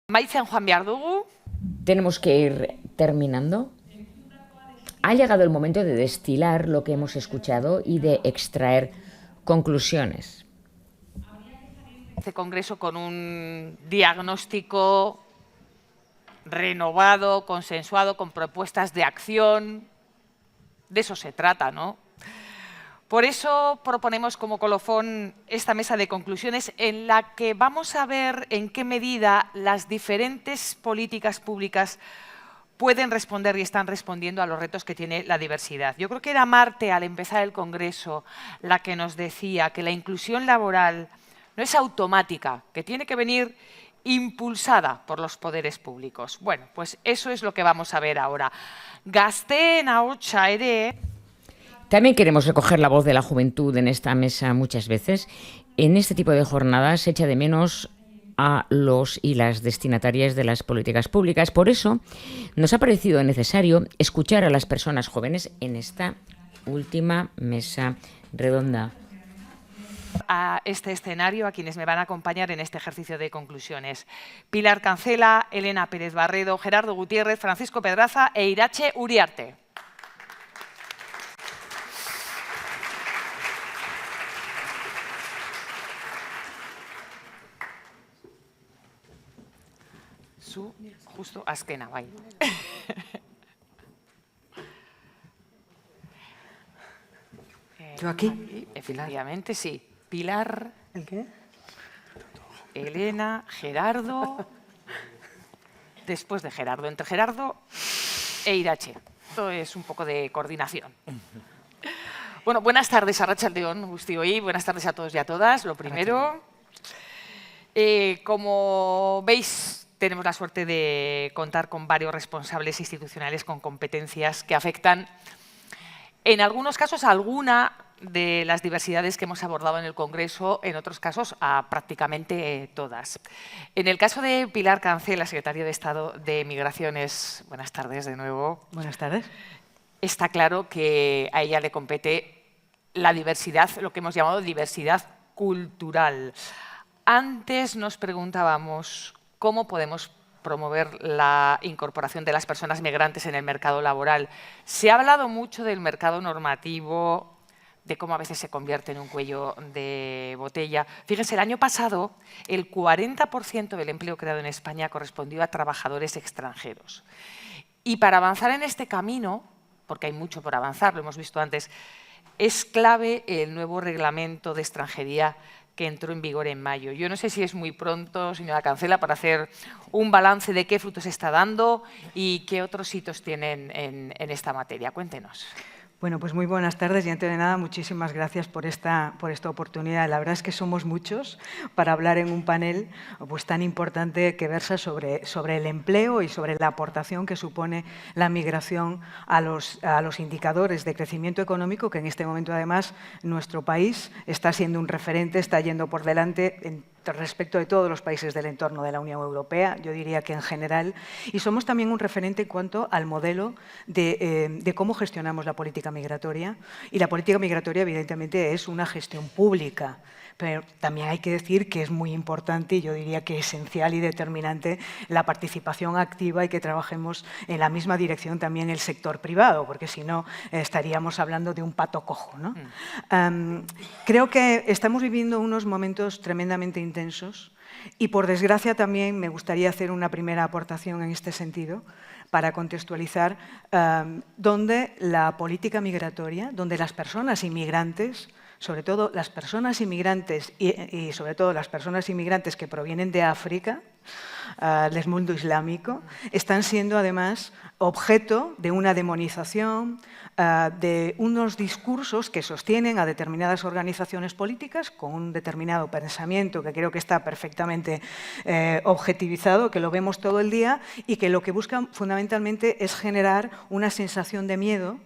Maitzen Juan Biardugu. Tenemos que ir terminando. Ha llegado el momento de destilar lo que hemos escuchado y de extraer conclusiones. Este congreso con un diagnóstico renovado, consensuado, con propuestas de acción. De eso se trata, ¿no? Por eso proponemos como colofón esta mesa de conclusiones en la que vamos a ver en qué medida las diferentes políticas públicas pueden responder y están respondiendo a los retos que tiene la diversidad. Yo creo que era Marte, al empezar el Congreso, la que nos decía que la inclusión laboral no es automática, que tiene que venir impulsada por los poderes públicos. Bueno, pues eso es lo que vamos a ver ahora. Gazteen ahotsa ere. También queremos recoger la voz de la juventud en esta mesa muchas veces. En este tipo de jornadas se echa de menos a los y las destinatarias de las políticas públicas. Por eso nos ha parecido necesario escuchar a las personas jóvenes en esta última mesa redonda. A este escenario, a quienes me van a acompañar en este ejercicio de conclusiones. Pilar Cancela, Elena Pérez Barredo, Gerardo Gutiérrez, Francisco Pedraza e Irache Uriarte. Justo azkena, bai. ¿Yo aquí? Efectivamente, sí. Pilar. ¿El qué? Elena, Gerardo. Después de Gerardo, entre Gerardo e Irache. Esto es un poco de coordinación. Bueno, buenas tardes, arratsaldeon guztioi. Buenas tardes a todos y a todas. Lo primero, como veis, tenemos la suerte de contar con varios responsables institucionales con competencias que afectan, en algunos casos, a alguna de las diversidades que hemos abordado en el Congreso, en otros casos a prácticamente todas. En el caso de Pilar Cancela, secretaria de Estado de Migraciones, buenas tardes de nuevo. Buenas tardes. Está claro que a ella le compete la diversidad, lo que hemos llamado diversidad cultural. Antes nos preguntábamos cómo podemos promover la incorporación de las personas migrantes en el mercado laboral. Se ha hablado mucho del mercado normativo, de cómo a veces se convierte en un cuello de botella. Fíjense, el año pasado el 40% del empleo creado en España correspondió a trabajadores extranjeros. Y para avanzar en este camino, porque hay mucho por avanzar, lo hemos visto antes, es clave el nuevo reglamento de extranjería que entró en vigor en mayo. Yo no sé si es muy pronto, señora Cancela, para hacer un balance de qué frutos está dando y qué otros hitos tienen en esta materia. Cuéntenos. Bueno, pues muy buenas tardes y antes de nada muchísimas gracias por esta oportunidad. La verdad es que somos muchos para hablar en un panel pues tan importante que versa sobre el empleo y sobre la aportación que supone la migración a los indicadores de crecimiento económico, que en este momento además nuestro país está siendo un referente, está yendo por delante respecto de todos los países del entorno de la Unión Europea, yo diría que en general, y somos también un referente en cuanto al modelo de cómo gestionamos la política migratoria, y la política migratoria evidentemente es una gestión pública, pero también hay que decir que es muy importante y yo diría que esencial y determinante la participación activa y que trabajemos en la misma dirección también el sector privado, porque si no estaríamos hablando de un pato cojo, ¿no? Creo que estamos viviendo unos momentos tremendamente intensos y por desgracia también me gustaría hacer una primera aportación en este sentido para contextualizar donde la política migratoria, donde las personas inmigrantes, sobre todo las personas inmigrantes y sobre todo las personas inmigrantes que provienen de África, del mundo islámico, están siendo además objeto de una demonización, de unos discursos que sostienen a determinadas organizaciones políticas con un determinado pensamiento que creo que está perfectamente objetivizado, que lo vemos todo el día y que lo que buscan fundamentalmente es generar una sensación de miedo,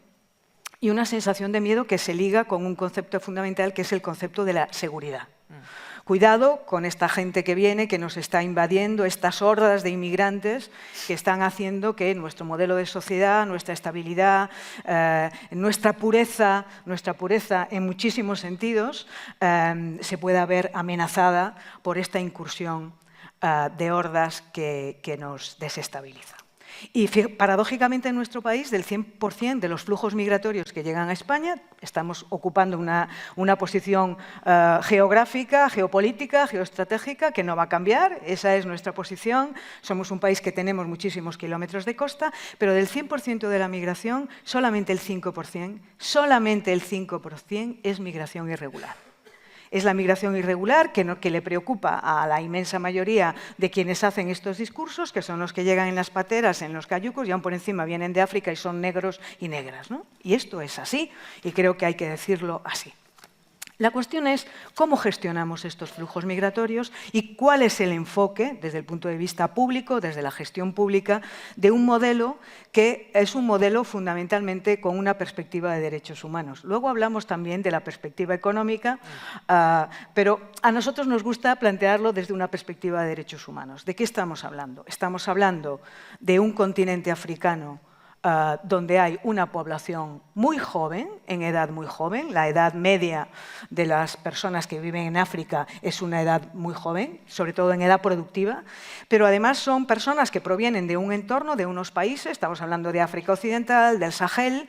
y una sensación de miedo que se liga con un concepto fundamental que es el concepto de la seguridad. Cuidado con esta gente que viene, que nos está invadiendo, estas hordas de inmigrantes que están haciendo que nuestro modelo de sociedad, nuestra estabilidad, nuestra pureza en muchísimos sentidos se pueda ver amenazada por esta incursión de hordas que nos desestabiliza. Y paradójicamente en nuestro país, del 100% de los flujos migratorios que llegan a España, estamos ocupando una posición geográfica, geopolítica, geoestratégica que no va a cambiar. Esa es nuestra posición. Somos un país que tenemos muchísimos kilómetros de costa, pero del 100% de la migración, solamente el 5% es migración irregular. Es la migración irregular que le preocupa a la inmensa mayoría de quienes hacen estos discursos, que son los que llegan en las pateras, en los cayucos, y aún por encima vienen de África y son negros y negras, ¿no? Y esto es así, y creo que hay que decirlo así. La cuestión es cómo gestionamos estos flujos migratorios y cuál es el enfoque, desde el punto de vista público, desde la gestión pública, de un modelo que es un modelo fundamentalmente con una perspectiva de derechos humanos. Luego hablamos también de la perspectiva económica, pero a nosotros nos gusta plantearlo desde una perspectiva de derechos humanos. ¿De qué estamos hablando? Estamos hablando de un continente africano donde hay una población muy joven, en edad muy joven. La edad media de las personas que viven en África es una edad muy joven, sobre todo en edad productiva, pero además son personas que provienen de un entorno, de unos países, estamos hablando de África Occidental, del Sahel,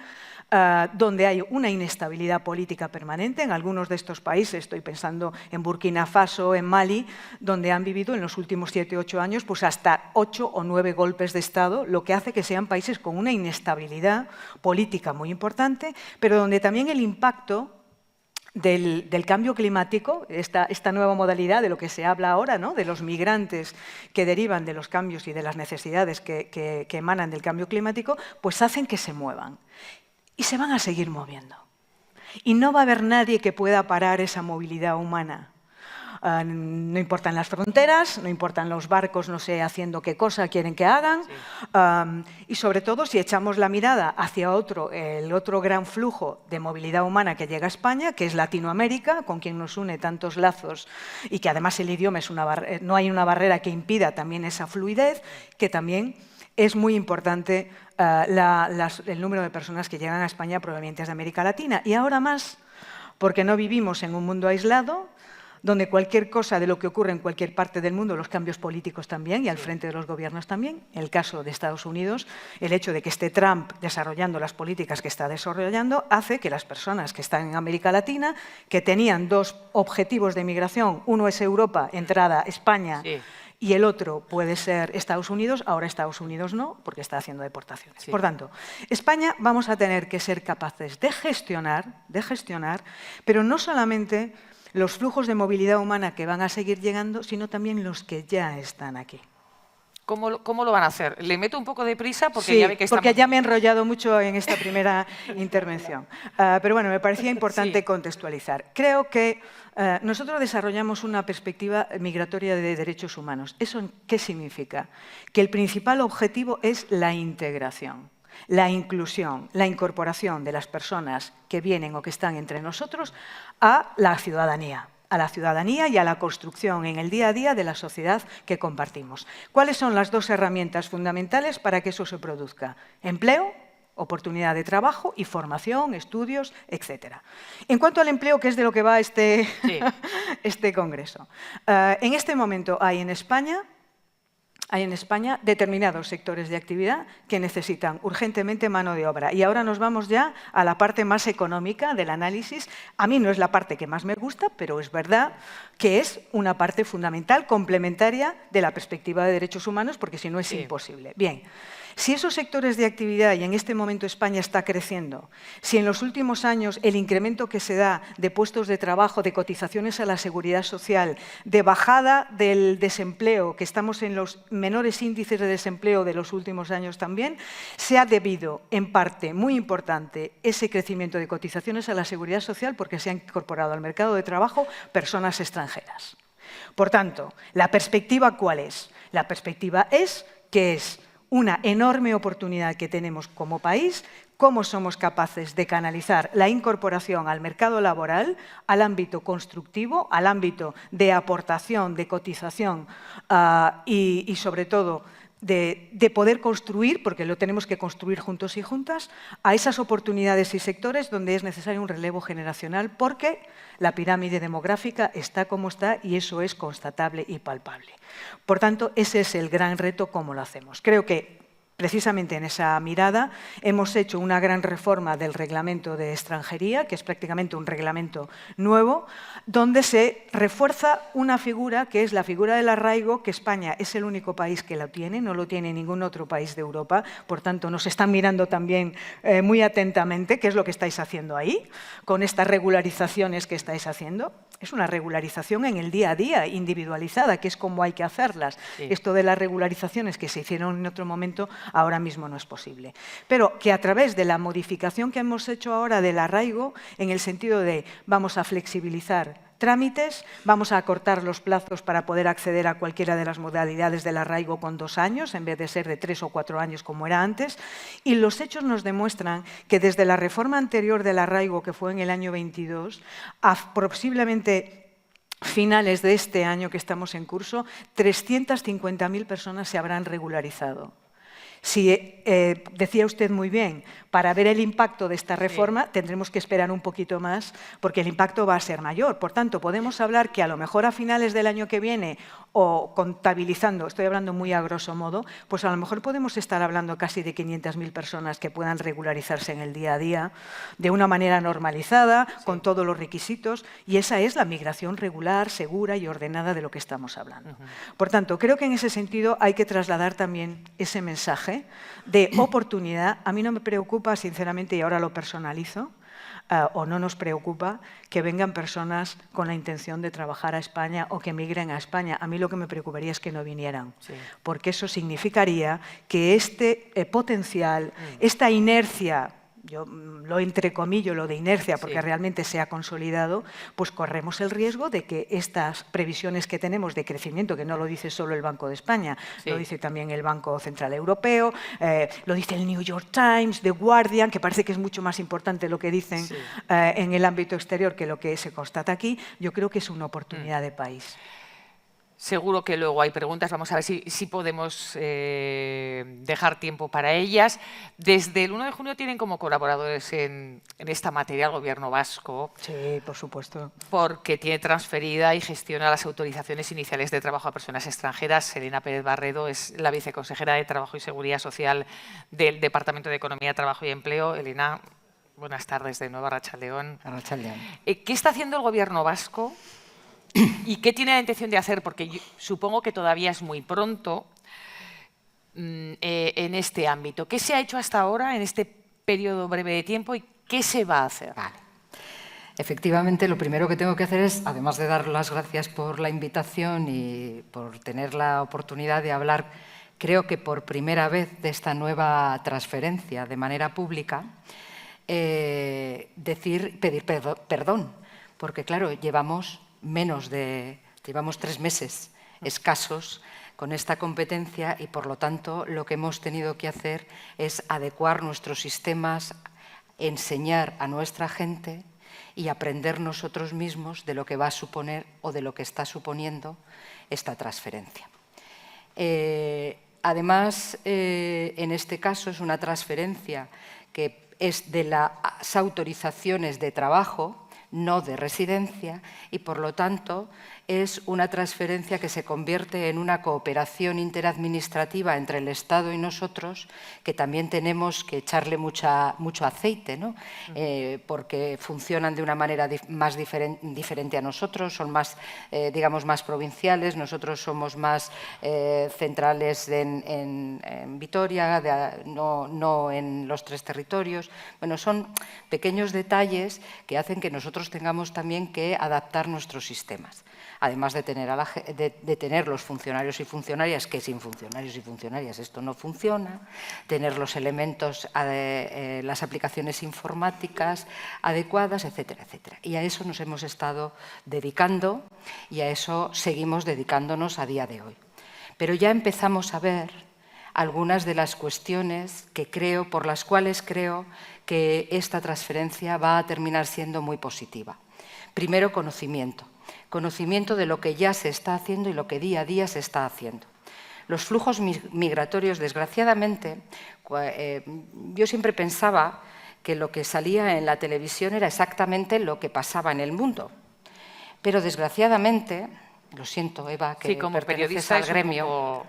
donde hay una inestabilidad política permanente. En algunos de estos países, estoy pensando en Burkina Faso, en Mali, donde han vivido en los últimos 7 o 8 años pues hasta 8 o 9 golpes de Estado, lo que hace que sean países con una inestabilidad política muy importante, pero donde también el impacto del cambio climático, esta nueva modalidad de lo que se habla ahora, ¿no?, de los migrantes que derivan de los cambios y de las necesidades que emanan del cambio climático, pues hacen que se muevan. Y se van a seguir moviendo. Y no va a haber nadie que pueda parar esa movilidad humana. No importan las fronteras, no importan los barcos, no sé, haciendo qué cosa quieren que hagan. Sí. Y sobre todo, si echamos la mirada hacia el otro gran flujo de movilidad humana que llega a España, que es Latinoamérica, con quien nos une tantos lazos y que además el idioma es no hay una barrera que impida también esa fluidez, que también es muy importante el número de personas que llegan a España provenientes de América Latina. Y ahora más, porque no vivimos en un mundo aislado, donde cualquier cosa de lo que ocurre en cualquier parte del mundo, los cambios políticos también, y al frente de los gobiernos también, en el caso de Estados Unidos, el hecho de que esté Trump desarrollando las políticas que está desarrollando, hace que las personas que están en América Latina, que tenían 2 objetivos de migración, uno es Europa, entrada España, sí, y el otro puede ser Estados Unidos, ahora Estados Unidos no, porque está haciendo deportaciones. Sí. Por tanto, España vamos a tener que ser capaces de gestionar, pero no solamente los flujos de movilidad humana que van a seguir llegando, sino también los que ya están aquí. ¿Cómo lo van a hacer? ¿Le meto un poco de prisa? Porque sí, ya ve que estamos... porque ya me he enrollado mucho en esta primera intervención. Pero bueno, me parecía importante contextualizar. Creo que nosotros desarrollamos una perspectiva migratoria de derechos humanos. ¿Eso qué significa? Que el principal objetivo es la integración, la inclusión, la incorporación de las personas que vienen o que están entre nosotros a la ciudadanía y a la construcción en el día a día de la sociedad que compartimos. ¿Cuáles son las 2 herramientas fundamentales para que eso se produzca? Empleo, oportunidad de trabajo y formación, estudios, etc. En cuanto al empleo, que es de lo que va este congreso, en este momento hay en España determinados sectores de actividad que necesitan urgentemente mano de obra. Y ahora nos vamos ya a la parte más económica del análisis. A mí no es la parte que más me gusta, pero es verdad que es una parte fundamental, complementaria de la perspectiva de derechos humanos, porque si no es imposible. Bien, si esos sectores de actividad, y en este momento España está creciendo, si en los últimos años el incremento que se da de puestos de trabajo, de cotizaciones a la seguridad social, de bajada del desempleo, que estamos en los menores índices de desempleo de los últimos años también, se ha debido, en parte muy importante, ese crecimiento de cotizaciones a la seguridad social porque se han incorporado al mercado de trabajo personas extranjeras. Por tanto, ¿la perspectiva cuál es? La perspectiva es que es una enorme oportunidad que tenemos como país, cómo somos capaces de canalizar la incorporación al mercado laboral, al ámbito constructivo, al ámbito de aportación, de cotización y sobre todo, de poder construir, porque lo tenemos que construir juntos y juntas, a esas oportunidades y sectores donde es necesario un relevo generacional, porque la pirámide demográfica está como está y eso es constatable y palpable. Por tanto, ese es el gran reto, cómo lo hacemos. Creo que precisamente en esa mirada hemos hecho una gran reforma del reglamento de extranjería, que es prácticamente un reglamento nuevo, donde se refuerza una figura que es la figura del arraigo, que España es el único país que la tiene, no lo tiene ningún otro país de Europa, por tanto nos están mirando también muy atentamente qué es lo que estáis haciendo ahí, con estas regularizaciones que estáis haciendo. Es una regularización en el día a día, individualizada, que es como hay que hacerlas. Sí. Esto de las regularizaciones que se hicieron en otro momento, ahora mismo no es posible. Pero que a través de la modificación que hemos hecho ahora del arraigo, en el sentido de vamos a flexibilizar trámites, vamos a acortar los plazos para poder acceder a cualquiera de las modalidades del arraigo con 2 años, en vez de ser de 3 o 4 años como era antes. Y los hechos nos demuestran que desde la reforma anterior del arraigo, que fue en el año 22, a posiblemente finales de este año que estamos en curso, 350.000 personas se habrán regularizado. Si, decía usted muy bien, para ver el impacto de esta reforma tendremos que esperar un poquito más porque el impacto va a ser mayor. Por tanto, podemos hablar que a lo mejor a finales del año que viene o contabilizando, estoy hablando muy a grosso modo, pues a lo mejor podemos estar hablando casi de 500.000 personas que puedan regularizarse en el día a día de una manera normalizada, con todos los requisitos, y esa es la migración regular, segura y ordenada de lo que estamos hablando. Por tanto, creo que en ese sentido hay que trasladar también ese mensaje de oportunidad. A mí no me preocupa, sinceramente, y ahora lo personalizo, o no nos preocupa que vengan personas con la intención de trabajar a España o que migren a España. A mí lo que me preocuparía es que no vinieran, porque eso significaría que este potencial, esta inercia, yo lo entrecomillo, lo de inercia, porque realmente se ha consolidado, pues corremos el riesgo de que estas previsiones que tenemos de crecimiento, que no lo dice solo el Banco de España, lo dice también el Banco Central Europeo, lo dice el New York Times, The Guardian, que parece que es mucho más importante lo que dicen en el ámbito exterior que lo que se constata aquí, yo creo que es una oportunidad de país. Seguro que luego hay preguntas, vamos a ver si podemos dejar tiempo para ellas. Desde el 1 de junio tienen como colaboradores en esta materia el Gobierno vasco. Sí, por supuesto. Porque tiene transferida y gestiona las autorizaciones iniciales de trabajo a personas extranjeras. Elena Pérez Barredo es la viceconsejera de Trabajo y Seguridad Social del Departamento de Economía, Trabajo y Empleo. Elena, buenas tardes de nuevo, Arratsaldeon. Arratsaldeon. ¿Qué está haciendo el Gobierno vasco? ¿Y qué tiene la intención de hacer? Porque yo supongo que todavía es muy pronto en este ámbito. ¿Qué se ha hecho hasta ahora en este periodo breve de tiempo y qué se va a hacer? Vale. Efectivamente, lo primero que tengo que hacer es, además de dar las gracias por la invitación y por tener la oportunidad de hablar, creo que por primera vez de esta nueva transferencia de manera pública, pedir perdón, porque claro, llevamos 3 meses escasos con esta competencia y, por lo tanto, lo que hemos tenido que hacer es adecuar nuestros sistemas, enseñar a nuestra gente y aprender nosotros mismos de lo que va a suponer o de lo que está suponiendo esta transferencia. Además, en este caso es una transferencia que es de las autorizaciones de trabajo, no de residencia, y por lo tanto es una transferencia que se convierte en una cooperación interadministrativa entre el Estado y nosotros, que también tenemos que echarle mucho aceite, ¿no? Porque funcionan de una manera más diferente a nosotros, son más, digamos, más provinciales, nosotros somos más centrales en Vitoria, no en los 3 territorios. Bueno, son pequeños detalles que hacen que nosotros tengamos también que adaptar nuestros sistemas. Además de tener los funcionarios y funcionarias, que sin funcionarios y funcionarias esto no funciona, tener los elementos, las aplicaciones informáticas adecuadas, etcétera, etcétera. Y a eso nos hemos estado dedicando y a eso seguimos dedicándonos a día de hoy. Pero ya empezamos a ver algunas de las cuestiones por las cuales creo que esta transferencia va a terminar siendo muy positiva. Primero, conocimiento de lo que ya se está haciendo y lo que día a día se está haciendo. Los flujos migratorios, desgraciadamente, yo siempre pensaba que lo que salía en la televisión era exactamente lo que pasaba en el mundo. Pero desgraciadamente, lo siento, Eva, que como perteneces al gremio, poco...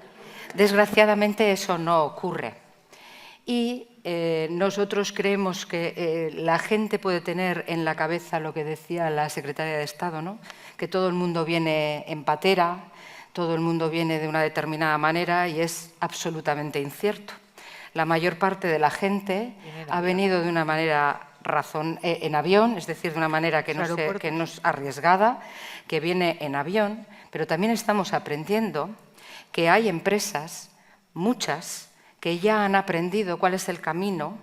desgraciadamente eso no ocurre. Y nosotros creemos que la gente puede tener en la cabeza lo que decía la secretaria de Estado, ¿no? Que todo el mundo viene en patera, todo el mundo viene de una determinada manera y es absolutamente incierto. La mayor parte de la gente ha venido de una manera en avión, es decir, de una manera que no es arriesgada, que viene en avión, pero también estamos aprendiendo que hay empresas, muchas, que ya han aprendido cuál es el camino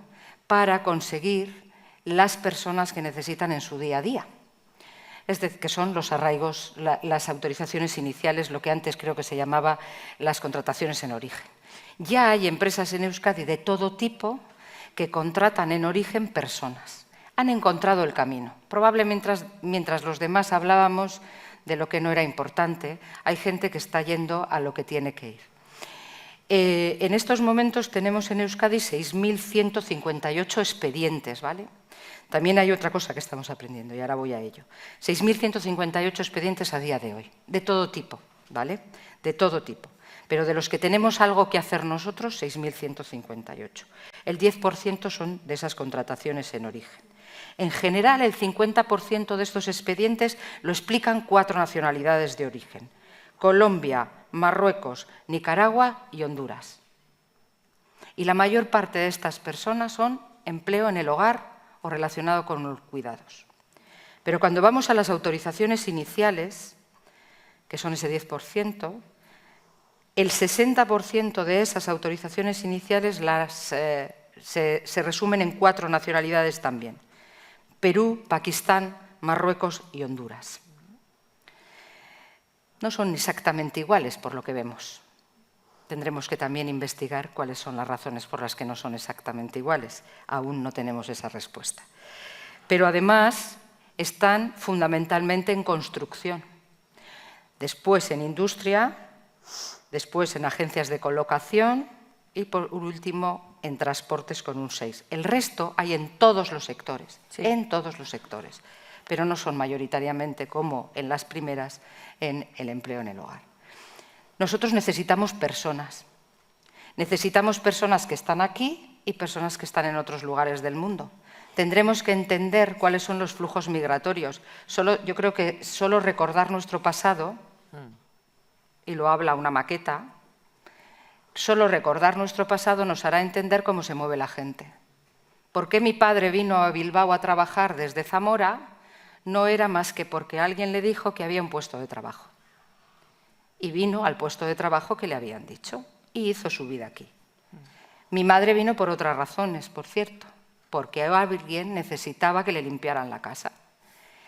para conseguir las personas que necesitan en su día a día. Es decir, que son los arraigos, las autorizaciones iniciales, lo que antes creo que se llamaba las contrataciones en origen. Ya hay empresas en Euskadi de todo tipo que contratan en origen personas. Han encontrado el camino. Probablemente mientras los demás hablábamos de lo que no era importante, hay gente que está yendo a lo que tiene que ir. En estos momentos tenemos en Euskadi 6.158 expedientes, ¿vale? También hay otra cosa que estamos aprendiendo y ahora voy a ello. 6.158 expedientes a día de hoy, de todo tipo, ¿vale? De todo tipo. Pero de los que tenemos algo que hacer nosotros, 6.158. El 10% son de esas contrataciones en origen. En general, el 50% de estos expedientes lo explican 4 nacionalidades de origen: Colombia, Marruecos, Nicaragua y Honduras. Y la mayor parte de estas personas son empleo en el hogar o relacionado con los cuidados. Pero cuando vamos a las autorizaciones iniciales, que son ese 10%, el 60% de esas autorizaciones iniciales se resumen en 4 nacionalidades también: Perú, Pakistán, Marruecos y Honduras. No son exactamente iguales por lo que vemos. Tendremos que también investigar cuáles son las razones por las que no son exactamente iguales. Aún no tenemos esa respuesta. Pero además están fundamentalmente en construcción. Después en industria, después en agencias de colocación y por último en transportes con un 6. El resto hay en todos los sectores, en todos los sectores, pero no son mayoritariamente como en las primeras en el empleo en el hogar. Nosotros necesitamos personas que están aquí y personas que están en otros lugares del mundo. Tendremos que entender cuáles son los flujos migratorios. Yo creo que solo recordar nuestro pasado, y lo habla una maqueta, solo recordar nuestro pasado nos hará entender cómo se mueve la gente. ¿Por qué mi padre vino a Bilbao a trabajar desde Zamora? No era más que porque alguien le dijo que había un puesto de trabajo. Y vino al puesto de trabajo que le habían dicho y hizo su vida aquí. Mi madre vino por otras razones, por cierto, porque alguien necesitaba que le limpiaran la casa.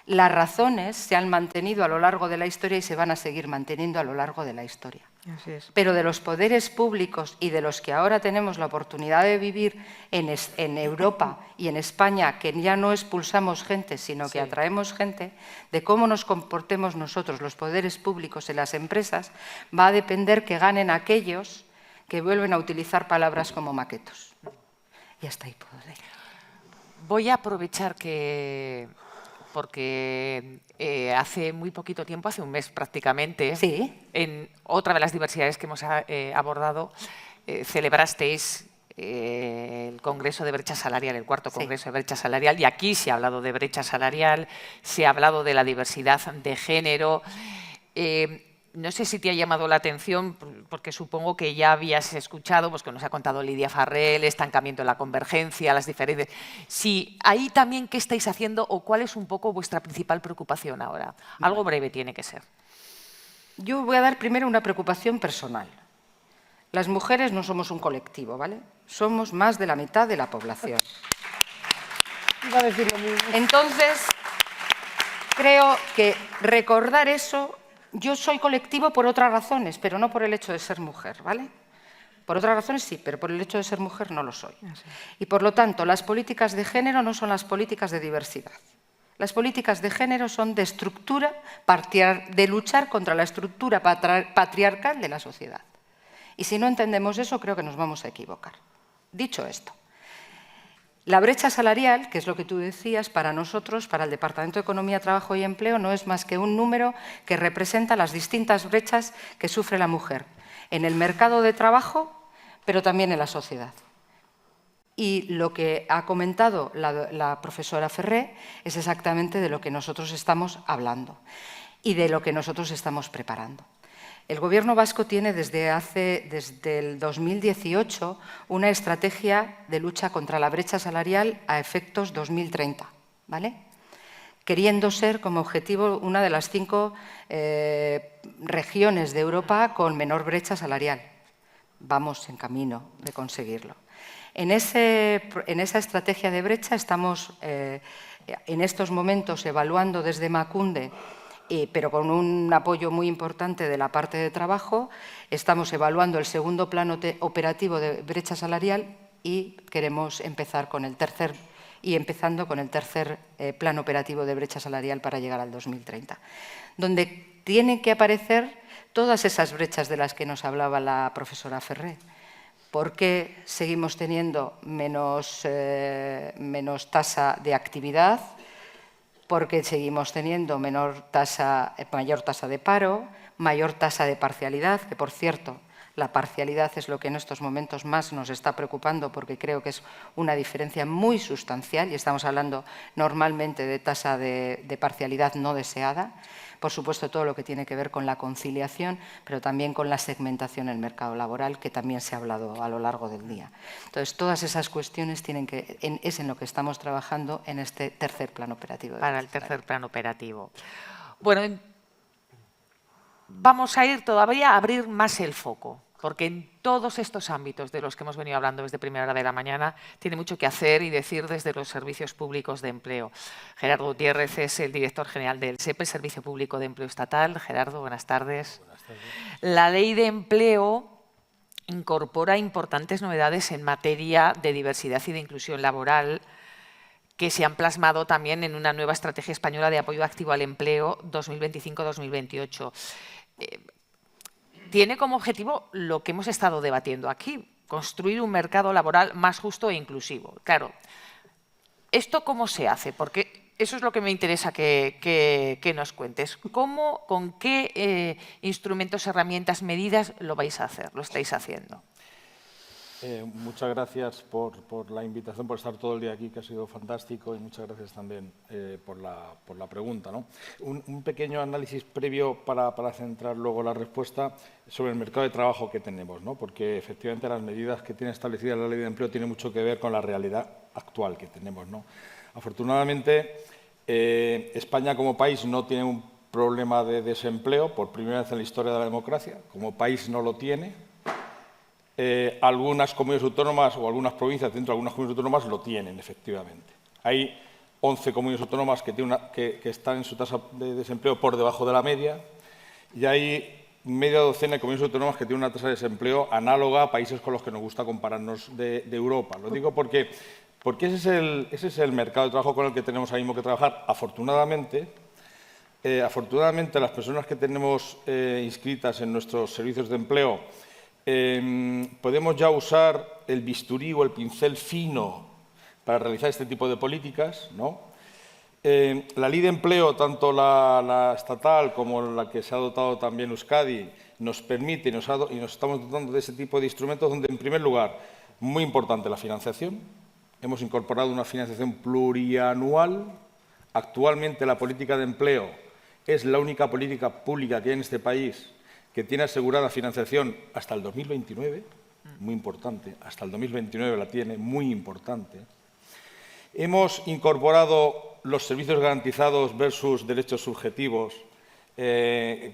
Las razones se han mantenido a lo largo de la historia y se van a seguir manteniendo a lo largo de la historia. Así es. Pero de los poderes públicos y de los que ahora tenemos la oportunidad de vivir en Europa y en España, que ya no expulsamos gente, sino que atraemos gente, de cómo nos comportemos nosotros, los poderes públicos en las empresas, va a depender que ganen aquellos que vuelven a utilizar palabras como maquetos. Y hasta ahí puedo leer. Voy a aprovechar porque hace muy poquito tiempo, hace un mes prácticamente, en otra de las diversidades que hemos abordado, celebrasteis el Congreso de Brecha Salarial, el cuarto Congreso de Brecha Salarial, y aquí se ha hablado de brecha salarial, se ha hablado de la diversidad de género. No sé si te ha llamado la atención, porque supongo que ya habías escuchado, pues que nos ha contado Lidia Farrell, estancamiento en la convergencia, las diferencias. Sí, ahí también, ¿qué estáis haciendo o cuál es un poco vuestra principal preocupación ahora? Algo breve tiene que ser. Yo voy a dar primero una preocupación personal. Las mujeres no somos un colectivo, ¿vale? Somos más de la mitad de la población. Iba a decir lo mismo. Entonces, creo que recordar eso. Yo soy colectivo por otras razones, pero no por el hecho de ser mujer, ¿vale? Por otras razones sí, pero por el hecho de ser mujer no lo soy. Y por lo tanto, las políticas de género no son las políticas de diversidad. Las políticas de género son de estructura, de luchar contra la estructura patriarcal de la sociedad. Y si no entendemos eso, creo que nos vamos a equivocar. Dicho esto, la brecha salarial, que es lo que tú decías, para nosotros, para el Departamento de Economía, Trabajo y Empleo, no es más que un número que representa las distintas brechas que sufre la mujer en el mercado de trabajo, pero también en la sociedad. Y lo que ha comentado la profesora Ferré es exactamente de lo que nosotros estamos hablando y de lo que nosotros estamos preparando. El Gobierno vasco tiene desde el 2018 una estrategia de lucha contra la brecha salarial a efectos 2030, ¿vale? Queriendo ser como objetivo una de las 5 regiones de Europa con menor brecha salarial. Vamos en camino de conseguirlo. En esa estrategia de brecha estamos en estos momentos evaluando desde Emakunde, pero con un apoyo muy importante de la parte de trabajo, estamos evaluando el segundo plan operativo de brecha salarial y queremos empezar con el tercer plan operativo de brecha salarial para llegar al 2030, donde tienen que aparecer todas esas brechas de las que nos hablaba la profesora Ferré. ¿Por qué seguimos teniendo menos tasa de actividad? Porque seguimos teniendo mayor tasa de paro, mayor tasa de parcialidad, que por cierto, la parcialidad es lo que en estos momentos más nos está preocupando porque creo que es una diferencia muy sustancial y estamos hablando normalmente de tasa de parcialidad no deseada. Por supuesto, todo lo que tiene que ver con la conciliación, pero también con la segmentación en el mercado laboral, que también se ha hablado a lo largo del día. Entonces, todas esas cuestiones es en lo que estamos trabajando en este tercer plan operativo. Para el tercer plan operativo. Bueno, vamos a ir todavía a abrir más el foco, porque en todos estos ámbitos de los que hemos venido hablando desde primera hora de la mañana, tiene mucho que hacer y decir desde los servicios públicos de empleo. Gerardo Gutiérrez es el director general del SEPE, Servicio Público de Empleo Estatal. Gerardo, buenas tardes. Buenas tardes. La Ley de Empleo incorpora importantes novedades en materia de diversidad y de inclusión laboral que se han plasmado también en una nueva estrategia española de apoyo activo al empleo 2025-2028. Tiene como objetivo lo que hemos estado debatiendo aquí, construir un mercado laboral más justo e inclusivo. Claro, ¿esto cómo se hace? Porque eso es lo que me interesa que nos cuentes. ¿Cómo, con qué instrumentos, herramientas, medidas lo vais a hacer, lo estáis haciendo? Muchas gracias por la invitación, por estar todo el día aquí, que ha sido fantástico, y muchas gracias también por la pregunta, ¿no? Un pequeño análisis previo para centrar luego la respuesta sobre el mercado de trabajo que tenemos, ¿no? Porque efectivamente las medidas que tiene establecida la Ley de Empleo tienen mucho que ver con la realidad actual que tenemos, ¿no? Afortunadamente, España como país no tiene un problema de desempleo por primera vez en la historia de la democracia. Como país no lo tiene. Algunas comunidades autónomas o algunas provincias dentro de algunas comunidades autónomas lo tienen, efectivamente. Hay 11 comunidades autónomas que están en su tasa de desempleo por debajo de la media y hay media docena de comunidades autónomas que tienen una tasa de desempleo análoga a países con los que nos gusta compararnos de Europa. Lo digo porque ese es el mercado de trabajo con el que tenemos ahora mismo que trabajar. Afortunadamente, las personas que tenemos inscritas en nuestros servicios de empleo podemos ya usar el bisturí o el pincel fino para realizar este tipo de políticas, ¿no? La Ley de Empleo, tanto la estatal como la que se ha dotado también Euskadi, nos permite y nos estamos dotando de ese tipo de instrumentos donde, en primer lugar, muy importante la financiación. Hemos incorporado una financiación plurianual. Actualmente la política de empleo es la única política pública que hay en este país que tiene asegurada financiación hasta el 2029, muy importante, hasta el 2029 la tiene, muy importante. Hemos incorporado los servicios garantizados versus derechos subjetivos,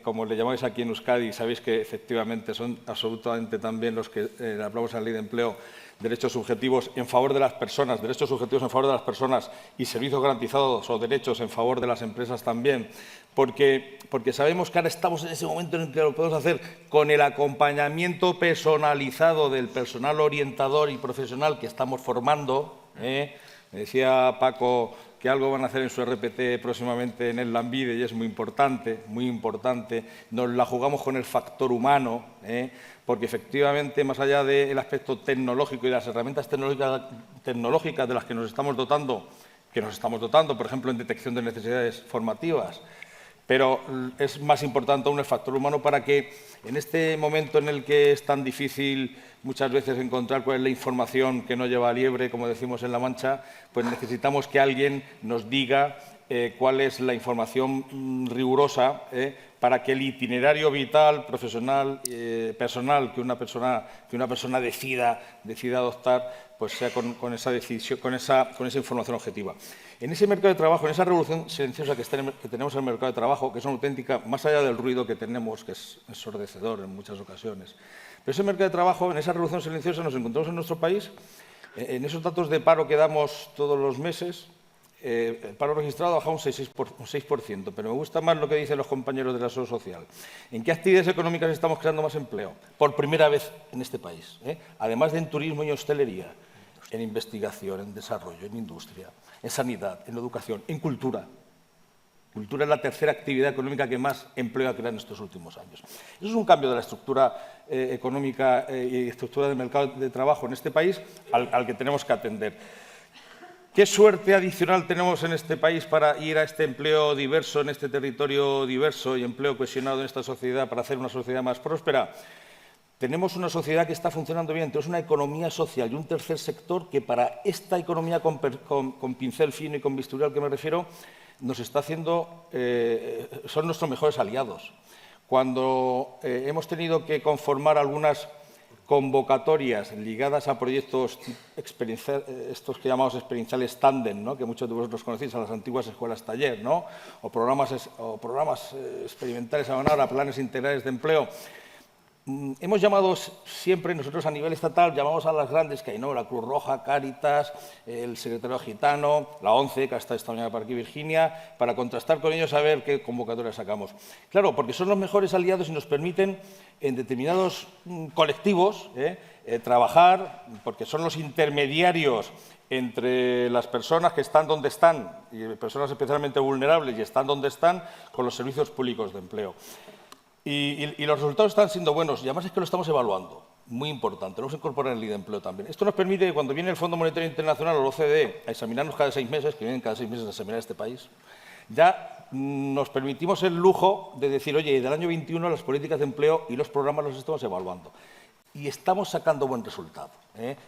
como le llamáis aquí en Euskadi, sabéis que efectivamente son absolutamente también los que hablamos en la Ley de Empleo, derechos subjetivos en favor de las personas, derechos subjetivos en favor de las personas y servicios garantizados o derechos en favor de las empresas también, porque sabemos que ahora estamos en ese momento en el que lo podemos hacer con el acompañamiento personalizado del personal orientador y profesional que estamos formando. Me decía Paco que algo van a hacer en su RPT próximamente en el Lanbide y es muy importante, muy importante. Nos la jugamos con el factor humano, porque efectivamente, más allá del aspecto tecnológico y las herramientas tecnológicas de las que nos estamos dotando, por ejemplo, en detección de necesidades formativas, pero es más importante aún el factor humano para que en este momento en el que es tan difícil muchas veces encontrar cuál es la información que no lleva a liebre, como decimos en La Mancha, pues necesitamos que alguien nos diga cuál es la información rigurosa para que el itinerario vital, profesional, personal que una persona decida adoptar, pues sea con esa decisión, con esa información objetiva. En ese mercado de trabajo, en esa revolución silenciosa que tenemos en el mercado de trabajo, que es una auténtica, más allá del ruido que tenemos, que es ensordecedor en muchas ocasiones, pero ese mercado de trabajo, en esa revolución silenciosa, nos encontramos en nuestro país, en esos datos de paro que damos todos los meses. El paro registrado ha bajado un 6%, pero me gusta más lo que dicen los compañeros de la Seguridad Social. ¿En qué actividades económicas estamos creando más empleo? Por primera vez en este país, además de en turismo y hostelería, en investigación, en desarrollo, en industria, en sanidad, en educación, en cultura. Cultura es la tercera actividad económica que más empleo ha creado en estos últimos años. Eso es un cambio de la estructura económica y estructura del mercado de trabajo en este país al que tenemos que atender. ¿Qué suerte adicional tenemos en este país para ir a este empleo diverso, en este territorio diverso y empleo cohesionado en esta sociedad para hacer una sociedad más próspera? Tenemos una sociedad que está funcionando bien, tenemos una economía social y un tercer sector que para esta economía con pincel fino y con bisturí al que me refiero, nos está haciendo, son nuestros mejores aliados. Cuando hemos tenido que conformar algunas convocatorias ligadas a proyectos estos que llamamos experienciales tándem, ¿no?, que muchos de vosotros conocéis, a las antiguas escuelas taller, ¿no?, o programas experimentales ahora, planes integrales de empleo. Hemos llamado siempre, nosotros a nivel estatal, llamamos a las grandes que hay, ¿no?, la Cruz Roja, Cáritas, el Secretariado Gitano, la ONCE, que ha estado esta mañana por aquí, Virginia, para contrastar con ellos a ver qué convocatorias sacamos. Claro, porque son los mejores aliados y nos permiten en determinados colectivos trabajar, porque son los intermediarios entre las personas que están donde están, y personas especialmente vulnerables y están donde están, con los servicios públicos de empleo. Y los resultados están siendo buenos, y además es que lo estamos evaluando, muy importante, lo vamos a incorporar en el de empleo también. Esto nos permite que cuando viene el Fondo Monetario Internacional o la OCDE a examinarnos cada 6 meses, que vienen cada 6 meses a examinar este país, ya nos permitimos el lujo de decir, oye, del año 21 las políticas de empleo y los programas los estamos evaluando. Y estamos sacando buen resultado.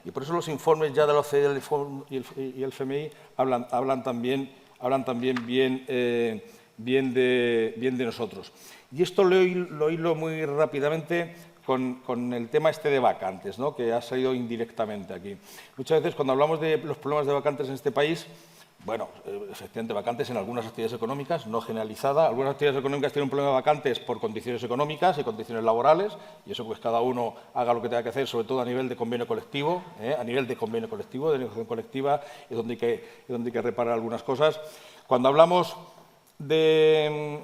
Y por eso los informes ya de la OCDE y el FMI hablan también bien de nosotros. Y esto lo hilo muy rápidamente con el tema este de vacantes, ¿no?, que ha salido indirectamente aquí. Muchas veces cuando hablamos de los problemas de vacantes en este país, bueno, efectivamente vacantes en algunas actividades económicas, no generalizada. Algunas actividades económicas tienen un problema de vacantes por condiciones económicas y condiciones laborales, y eso pues cada uno haga lo que tenga que hacer, sobre todo a nivel de convenio colectivo, a nivel de convenio colectivo, de negociación colectiva, es donde hay que reparar algunas cosas. Cuando hablamos de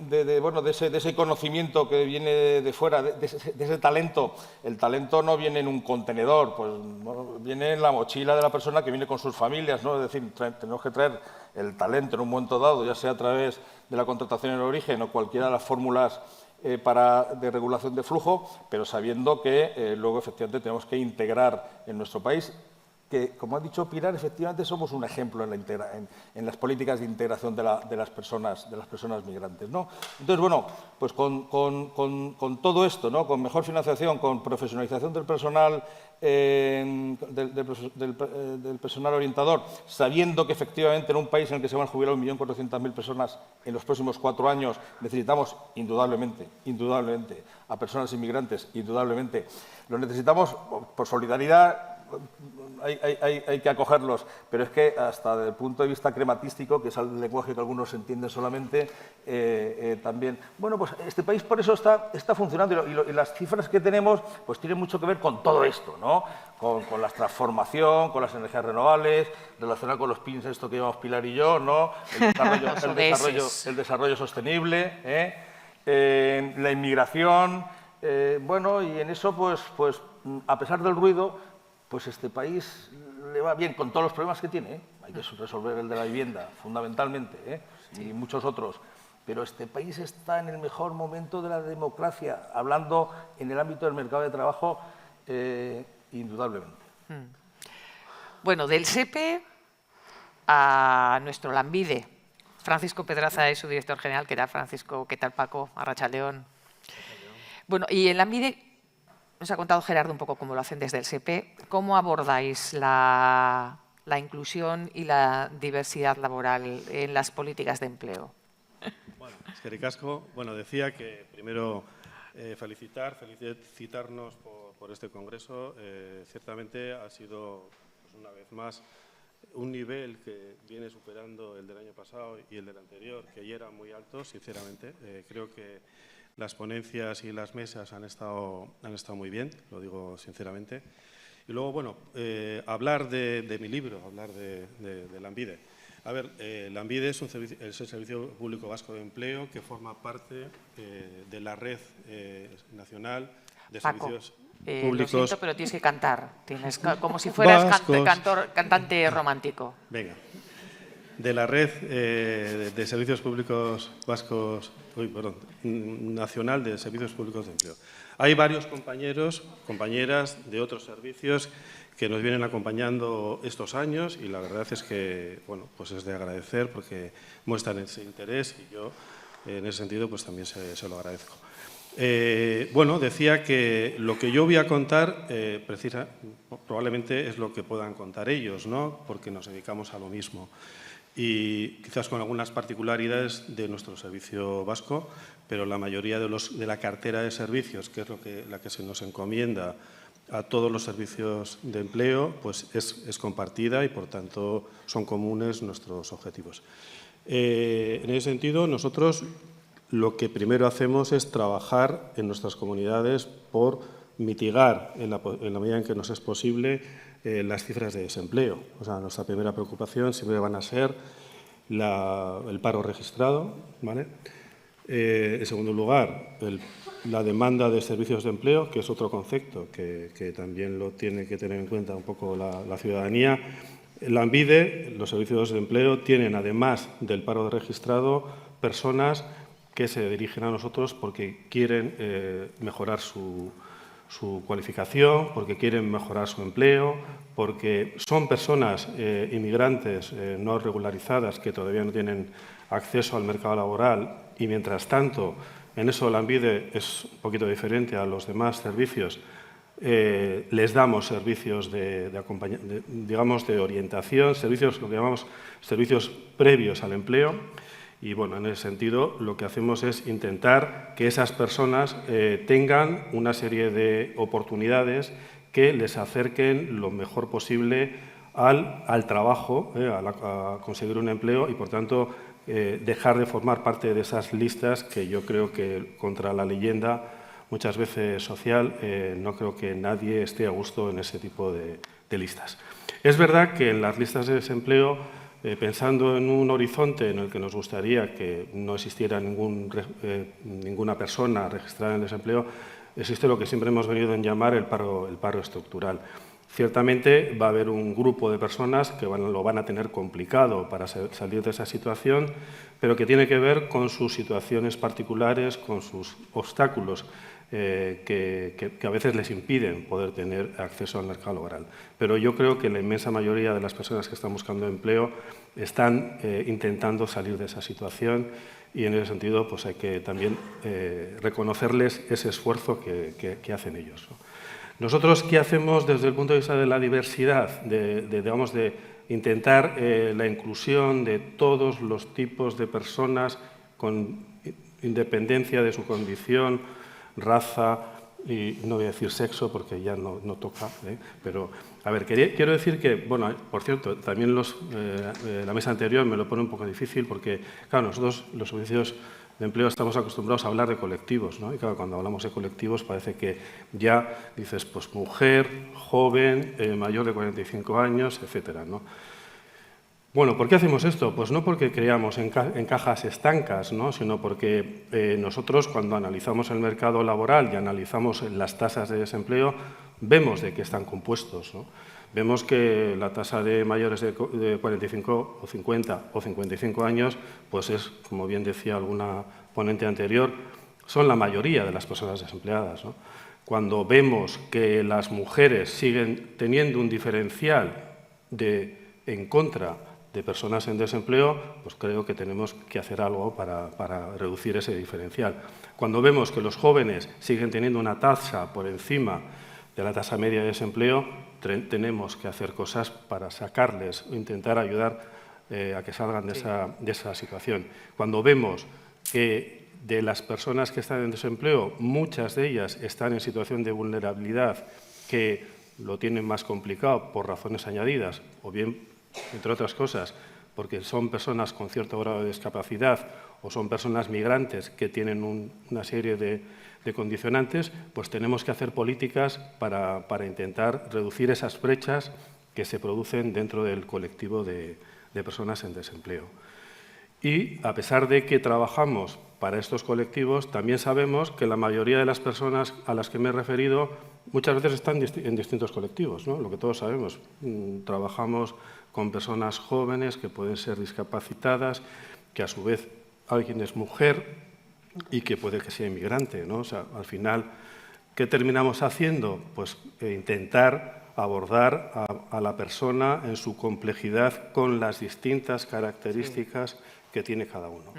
ese conocimiento que viene de fuera, de ese talento, el talento no viene en un contenedor, pues bueno, viene en la mochila de la persona que viene con sus familias, ¿no? Es decir, tenemos que traer el talento en un momento dado, ya sea a través de la contratación en origen o cualquiera de las fórmulas de regulación de flujo, pero sabiendo que luego efectivamente tenemos que integrar en nuestro país, que, como ha dicho Pilar, efectivamente somos un ejemplo en las políticas de integración de las personas migrantes, ¿no? Entonces, bueno, pues con todo esto, ¿no?, con mejor financiación, con profesionalización del personal, del personal orientador, sabiendo que efectivamente en un país en el que se van a jubilar 1.400.000 personas en los próximos 4 años, necesitamos indudablemente a personas inmigrantes, indudablemente. Lo necesitamos por solidaridad. Hay que acogerlos, pero es que hasta desde el punto de vista crematístico, que es el lenguaje que algunos entienden solamente, también. Bueno, pues este país por eso está funcionando y las cifras que tenemos pues tienen mucho que ver con todo esto, ¿no? Con la transformación, con las energías renovables, relacionado con los pins, esto que llevamos Pilar y yo, ¿no? El desarrollo sostenible, la inmigración, bueno, y en eso pues a pesar del ruido, pues este país le va bien con todos los problemas que tiene, hay que resolver el de la vivienda, fundamentalmente, y muchos otros. Pero este país está en el mejor momento de la democracia, hablando en el ámbito del mercado de trabajo, indudablemente. Bueno, del SEPE a nuestro Lanbide. Francisco Pedraza es su director general. ¿Qué tal, Francisco? ¿Qué tal, Paco? Arratsaldeón. Bueno, y en Lanbide nos ha contado Gerardo un poco cómo lo hacen desde el SEPE. ¿Cómo abordáis la inclusión y la diversidad laboral en las políticas de empleo? Bueno, eskerrik asko. Bueno, decía que primero felicitarnos por este congreso. Ciertamente ha sido, pues, una vez más, un nivel que viene superando el del año pasado y el del anterior, que ya era muy alto, sinceramente. Creo que las ponencias y las mesas han estado muy bien, lo digo sinceramente. Y luego, bueno, hablar de mi libro, hablar de Lanbide. A ver, Lanbide es el Servicio Público Vasco de Empleo que forma parte de la red nacional de servicios públicos. Lo siento, pero tienes que cantar. Como si fueras cantante romántico. Venga. De la red de servicios públicos vascos, nacional de servicios públicos de empleo. Hay varios compañeros, compañeras de otros servicios que nos vienen acompañando estos años y la verdad es que, bueno, pues es de agradecer porque muestran ese interés y yo en ese sentido pues también se lo agradezco. Bueno, decía que lo que yo voy a contar probablemente es lo que puedan contar ellos, ¿no? Porque nos dedicamos a lo mismo y quizás con algunas particularidades de nuestro servicio vasco, pero la mayoría de la cartera de servicios, que es la que se nos encomienda a todos los servicios de empleo, pues es compartida y, por tanto, son comunes nuestros objetivos. En ese sentido, nosotros lo que primero hacemos es trabajar en nuestras comunidades por mitigar, en la medida en que nos es posible, las cifras de desempleo. O sea, nuestra primera preocupación siempre van a ser el paro registrado, ¿vale? En segundo lugar, la demanda de servicios de empleo, que es otro concepto que también lo tiene que tener en cuenta un poco la ciudadanía. Lanbide, los servicios de empleo, tienen, además del paro registrado, personas que se dirigen a nosotros porque quieren mejorar su cualificación, porque quieren mejorar su empleo, porque son personas inmigrantes no regularizadas que todavía no tienen acceso al mercado laboral y, mientras tanto, en eso Lanbide es un poquito diferente a los demás servicios. Les damos servicios digamos, de orientación, servicios, lo que llamamos servicios previos al empleo. Y, bueno, en ese sentido, lo que hacemos es intentar que esas personas tengan una serie de oportunidades que les acerquen lo mejor posible al trabajo, a conseguir un empleo y, por tanto, dejar de formar parte de esas listas que yo creo que, contra la leyenda muchas veces social, no creo que nadie esté a gusto en ese tipo de listas. Es verdad que en las listas de desempleo, pensando en un horizonte en el que nos gustaría que no existiera ninguna persona registrada en el desempleo, existe lo que siempre hemos venido a llamar el paro estructural. Ciertamente va a haber un grupo de personas que lo van a tener complicado para salir de esa situación, pero que tiene que ver con sus situaciones particulares, con sus obstáculos que a veces les impiden poder tener acceso al mercado laboral. Pero yo creo que la inmensa mayoría de las personas que están buscando empleo están intentando salir de esa situación y, en ese sentido, pues hay que también reconocerles ese esfuerzo que hacen ellos, ¿no? Nosotros, ¿qué hacemos desde el punto de vista de la diversidad? Digamos, de intentar la inclusión de todos los tipos de personas con independencia de su condición, raza y no voy a decir sexo porque ya no toca, pero a ver, quiero decir que, bueno, por cierto, también la mesa anterior me lo pone un poco difícil porque, claro, nosotros los servicios de empleo estamos acostumbrados a hablar de colectivos, ¿no? Y claro, cuando hablamos de colectivos parece que ya dices, pues mujer, joven, mayor de 45 años, etcétera, ¿no? Bueno, ¿por qué hacemos esto? Pues no porque creamos en cajas estancas, ¿no? Sino porque nosotros, cuando analizamos el mercado laboral y analizamos las tasas de desempleo, vemos de qué están compuestos, ¿no? Vemos que la tasa de mayores de 45 o 50 o 55 años, pues es, como bien decía alguna ponente anterior, son la mayoría de las personas desempleadas, ¿no? Cuando vemos que las mujeres siguen teniendo un diferencial en contra de personas en desempleo, pues creo que tenemos que hacer algo para reducir ese diferencial. Cuando vemos que los jóvenes siguen teniendo una tasa por encima de la tasa media de desempleo, tenemos que hacer cosas para sacarles o intentar ayudar a que salgan de esa situación. Cuando vemos que de las personas que están en desempleo, muchas de ellas están en situación de vulnerabilidad, que lo tienen más complicado por razones añadidas, o bien, entre otras cosas, porque son personas con cierto grado de discapacidad o son personas migrantes que tienen una serie de condicionantes, pues tenemos que hacer políticas para intentar reducir esas brechas que se producen dentro del colectivo de personas en desempleo. Y, a pesar de que trabajamos para estos colectivos, también sabemos que la mayoría de las personas a las que me he referido muchas veces están en distintos colectivos, ¿no? Lo que todos sabemos. Trabajamos con personas jóvenes que pueden ser discapacitadas, que a su vez alguien es mujer y que puede que sea inmigrante, ¿no? O sea, al final, ¿qué terminamos haciendo? Pues intentar abordar a la persona en su complejidad con las distintas características que tiene cada uno.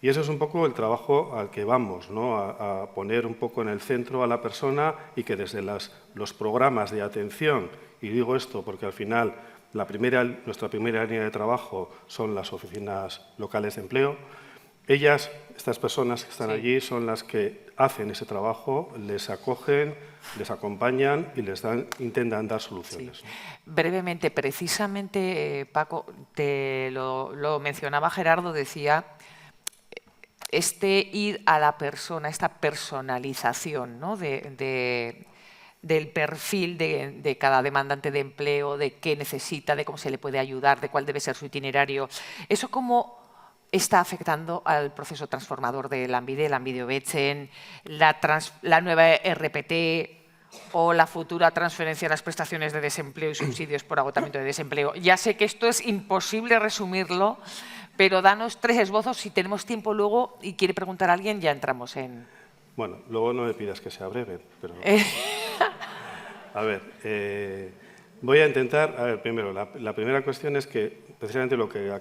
Y eso es un poco el trabajo al que vamos, ¿no? A poner un poco en el centro a la persona y que desde los programas de atención, y digo esto porque al final nuestra primera línea de trabajo son las oficinas locales de empleo. Estas personas que están allí son las que hacen ese trabajo, les acogen, les acompañan y intentan dar soluciones. Sí. Brevemente, precisamente, Paco, te lo mencionaba Gerardo, decía ir a la persona, esta personalización, ¿no? del perfil de cada demandante de empleo, de qué necesita, de cómo se le puede ayudar, de cuál debe ser su itinerario. ¿Eso cómo está afectando al proceso transformador de Lanbide Hobetzen, la nueva RPT o la futura transferencia de las prestaciones de desempleo y subsidios por agotamiento de desempleo? Ya sé que esto es imposible resumirlo, pero danos 3 esbozos, si tenemos tiempo luego y quiere preguntar a alguien, ya entramos en... Bueno, luego no me pidas que sea breve, pero... A ver, voy a intentar... A ver, primero, la primera cuestión es que precisamente lo que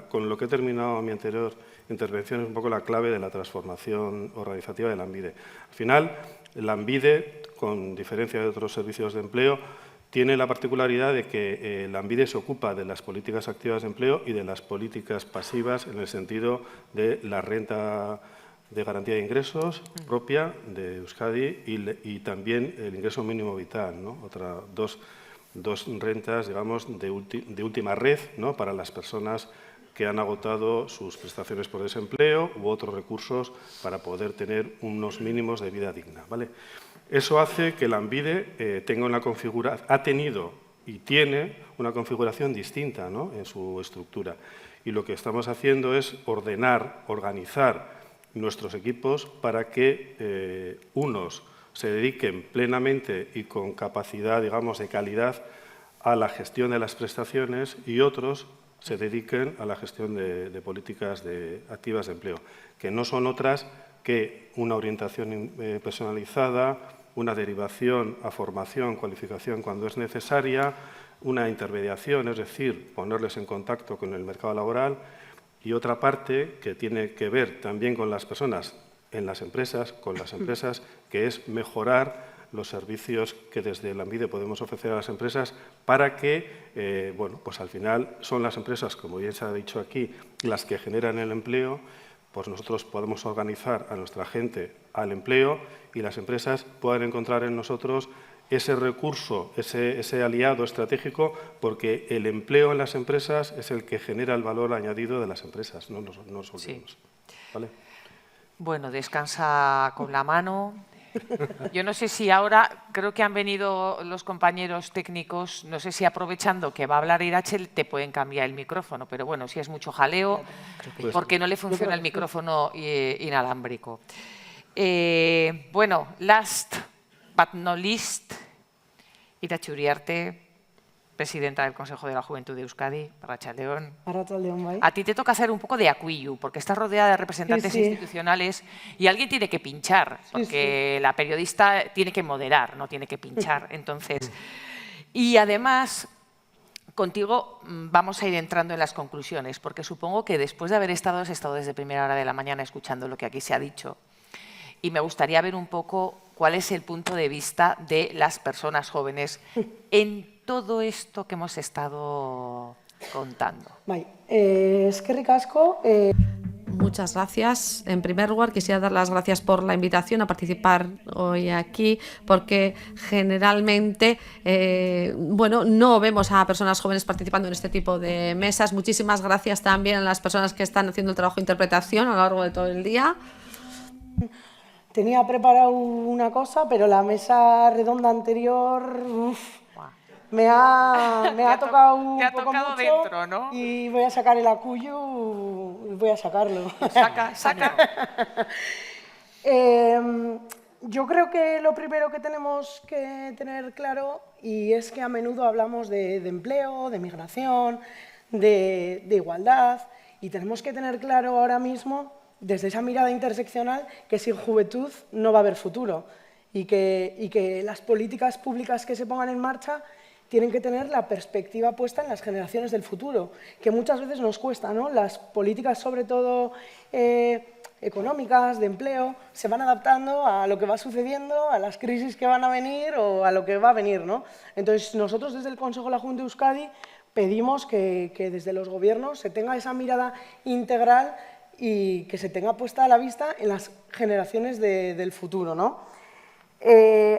con lo que he terminado mi anterior intervención es un poco la clave de la transformación organizativa de Lanbide. Al final, Lanbide, con diferencia de otros servicios de empleo, tiene la particularidad de que Lanbide se ocupa de las políticas activas de empleo y de las políticas pasivas en el sentido de la renta de garantía de ingresos propia de Euskadi y también el ingreso mínimo vital, ¿no? Dos rentas, digamos, de última red, ¿no? Para las personas que han agotado sus prestaciones por desempleo u otros recursos para poder tener unos mínimos de vida digna, ¿vale? Eso hace que Lanbide ha tenido y tiene una configuración distinta, ¿no? En su estructura. Y lo que estamos haciendo es organizar nuestros equipos para que unos se dediquen plenamente y con capacidad, digamos, de calidad a la gestión de las prestaciones y otros se dediquen a la gestión de políticas activas de empleo, que no son otras que una orientación personalizada, una derivación a formación, cualificación cuando es necesaria, una intermediación, es decir, ponerles en contacto con el mercado laboral, y otra parte que tiene que ver también con las personas en las empresas, que es mejorar los servicios que desde Lanbide podemos ofrecer a las empresas para que, bueno, pues al final son las empresas, como bien se ha dicho aquí, las que generan el empleo, pues nosotros podemos organizar a nuestra gente al empleo y las empresas puedan encontrar en nosotros ese recurso, ese aliado estratégico, porque el empleo en las empresas es el que genera el valor añadido de las empresas, no nos olvidemos. Sí. ¿Vale? Bueno, descansa con la mano. Yo no sé si ahora, creo que han venido los compañeros técnicos, no sé si aprovechando que va a hablar Irache te pueden cambiar el micrófono, pero bueno, si es mucho jaleo, porque no le funciona el micrófono inalámbrico. Bueno, last but not least, Iratxe Uriarte, presidenta del Consejo de la Juventud de Euskadi, Arratsaldeon. Arratsaldeon, bai. A ti te toca hacer un poco de acuillu, porque estás rodeada de representantes Sí, sí. institucionales y alguien tiene que pinchar, porque la periodista tiene que moderar, no tiene que pinchar. Entonces, y además, contigo vamos a ir entrando en las conclusiones, porque supongo que después de haber has estado desde primera hora de la mañana escuchando lo que aquí se ha dicho, y me gustaría ver un poco cuál es el punto de vista de las personas jóvenes en todo esto que hemos estado contando. Bai, eskerrik asko. Muchas gracias. En primer lugar, quisiera dar las gracias por la invitación a participar hoy aquí, porque generalmente no vemos a personas jóvenes participando en este tipo de mesas. Muchísimas gracias también a las personas que están haciendo el trabajo de interpretación a lo largo de todo el día. Tenía preparado una cosa, pero la mesa redonda anterior me ha tocado un te ha poco tocado mucho dentro, ¿no? y voy a sacar el acuyo y voy a sacarlo. Saca. Yo creo que lo primero que tenemos que tener claro, y es que a menudo hablamos de empleo, de migración, de igualdad, y tenemos que tener claro ahora mismo, desde esa mirada interseccional, que sin juventud no va a haber futuro y que las políticas públicas que se pongan en marcha tienen que tener la perspectiva puesta en las generaciones del futuro, que muchas veces nos cuesta, ¿no? Las políticas, sobre todo económicas, de empleo, se van adaptando a lo que va sucediendo, a las crisis que van a venir o a lo que va a venir, ¿no? Entonces, nosotros desde el Consejo de la Juventud de Euskadi pedimos que desde los gobiernos se tenga esa mirada integral y que se tenga puesta a la vista en las generaciones del futuro, ¿no?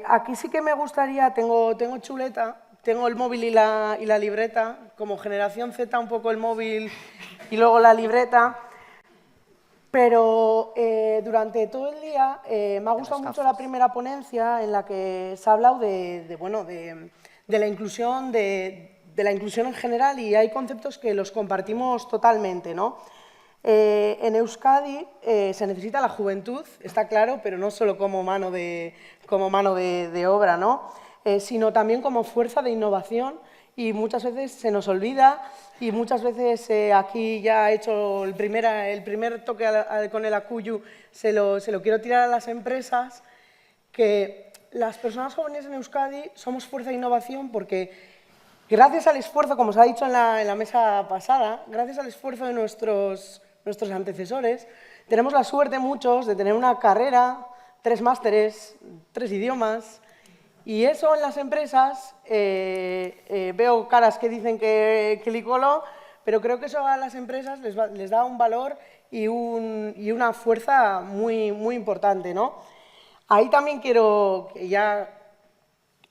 Aquí sí que me gustaría, tengo chuleta, tengo el móvil y la libreta, como generación Z un poco el móvil y luego la libreta, pero durante todo el día me ha gustado mucho la primera ponencia en la que se ha hablado de la inclusión, de la inclusión en general, y hay conceptos que los compartimos totalmente, ¿no? En Euskadi se necesita la juventud, está claro, pero no solo como mano de obra, ¿no? Sino también como fuerza de innovación, y muchas veces se nos olvida, y muchas veces aquí ya he hecho el primer toque con el acuyu, se lo quiero tirar a las empresas, que las personas jóvenes en Euskadi somos fuerza de innovación porque gracias al esfuerzo, como se ha dicho en la mesa pasada, gracias al esfuerzo de nuestros antecesores, tenemos la suerte muchos de tener una carrera, 3 másteres, 3 idiomas, y eso en las empresas, veo caras que dicen que licolo, pero creo que eso a las empresas les da un valor y una fuerza muy, muy importante, ¿no? Ahí también quiero, que ya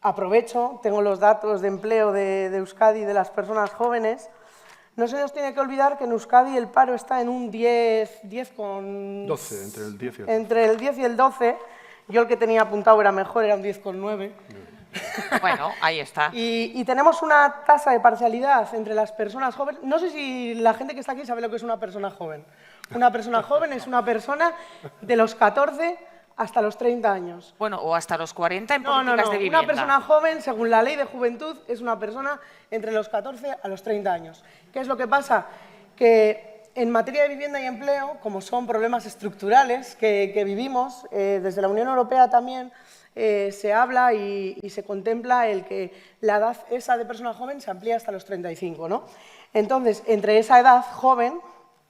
aprovecho, tengo los datos de empleo de Euskadi de las personas jóvenes. No se nos tiene que olvidar que en Euskadi el paro está en un 10,12, entre el 10 y el 12. Entre el 10 y el 12. Yo el que tenía apuntado era mejor, era un 10,9. Bueno, ahí está. Y tenemos una tasa de parcialidad entre las personas jóvenes. No sé si la gente que está aquí sabe lo que es una persona joven. Una persona joven es una persona de los 14 hasta los 30 años. Bueno, o hasta los 40 en políticas de vivienda. Una persona joven, según la ley de juventud, es una persona entre los 14 a los 30 años. ¿Qué es lo que pasa? Que en materia de vivienda y empleo, como son problemas estructurales que vivimos, desde la Unión Europea también se habla y se contempla el que la edad esa de persona joven se amplía hasta los 35, ¿no? Entonces, entre esa edad joven,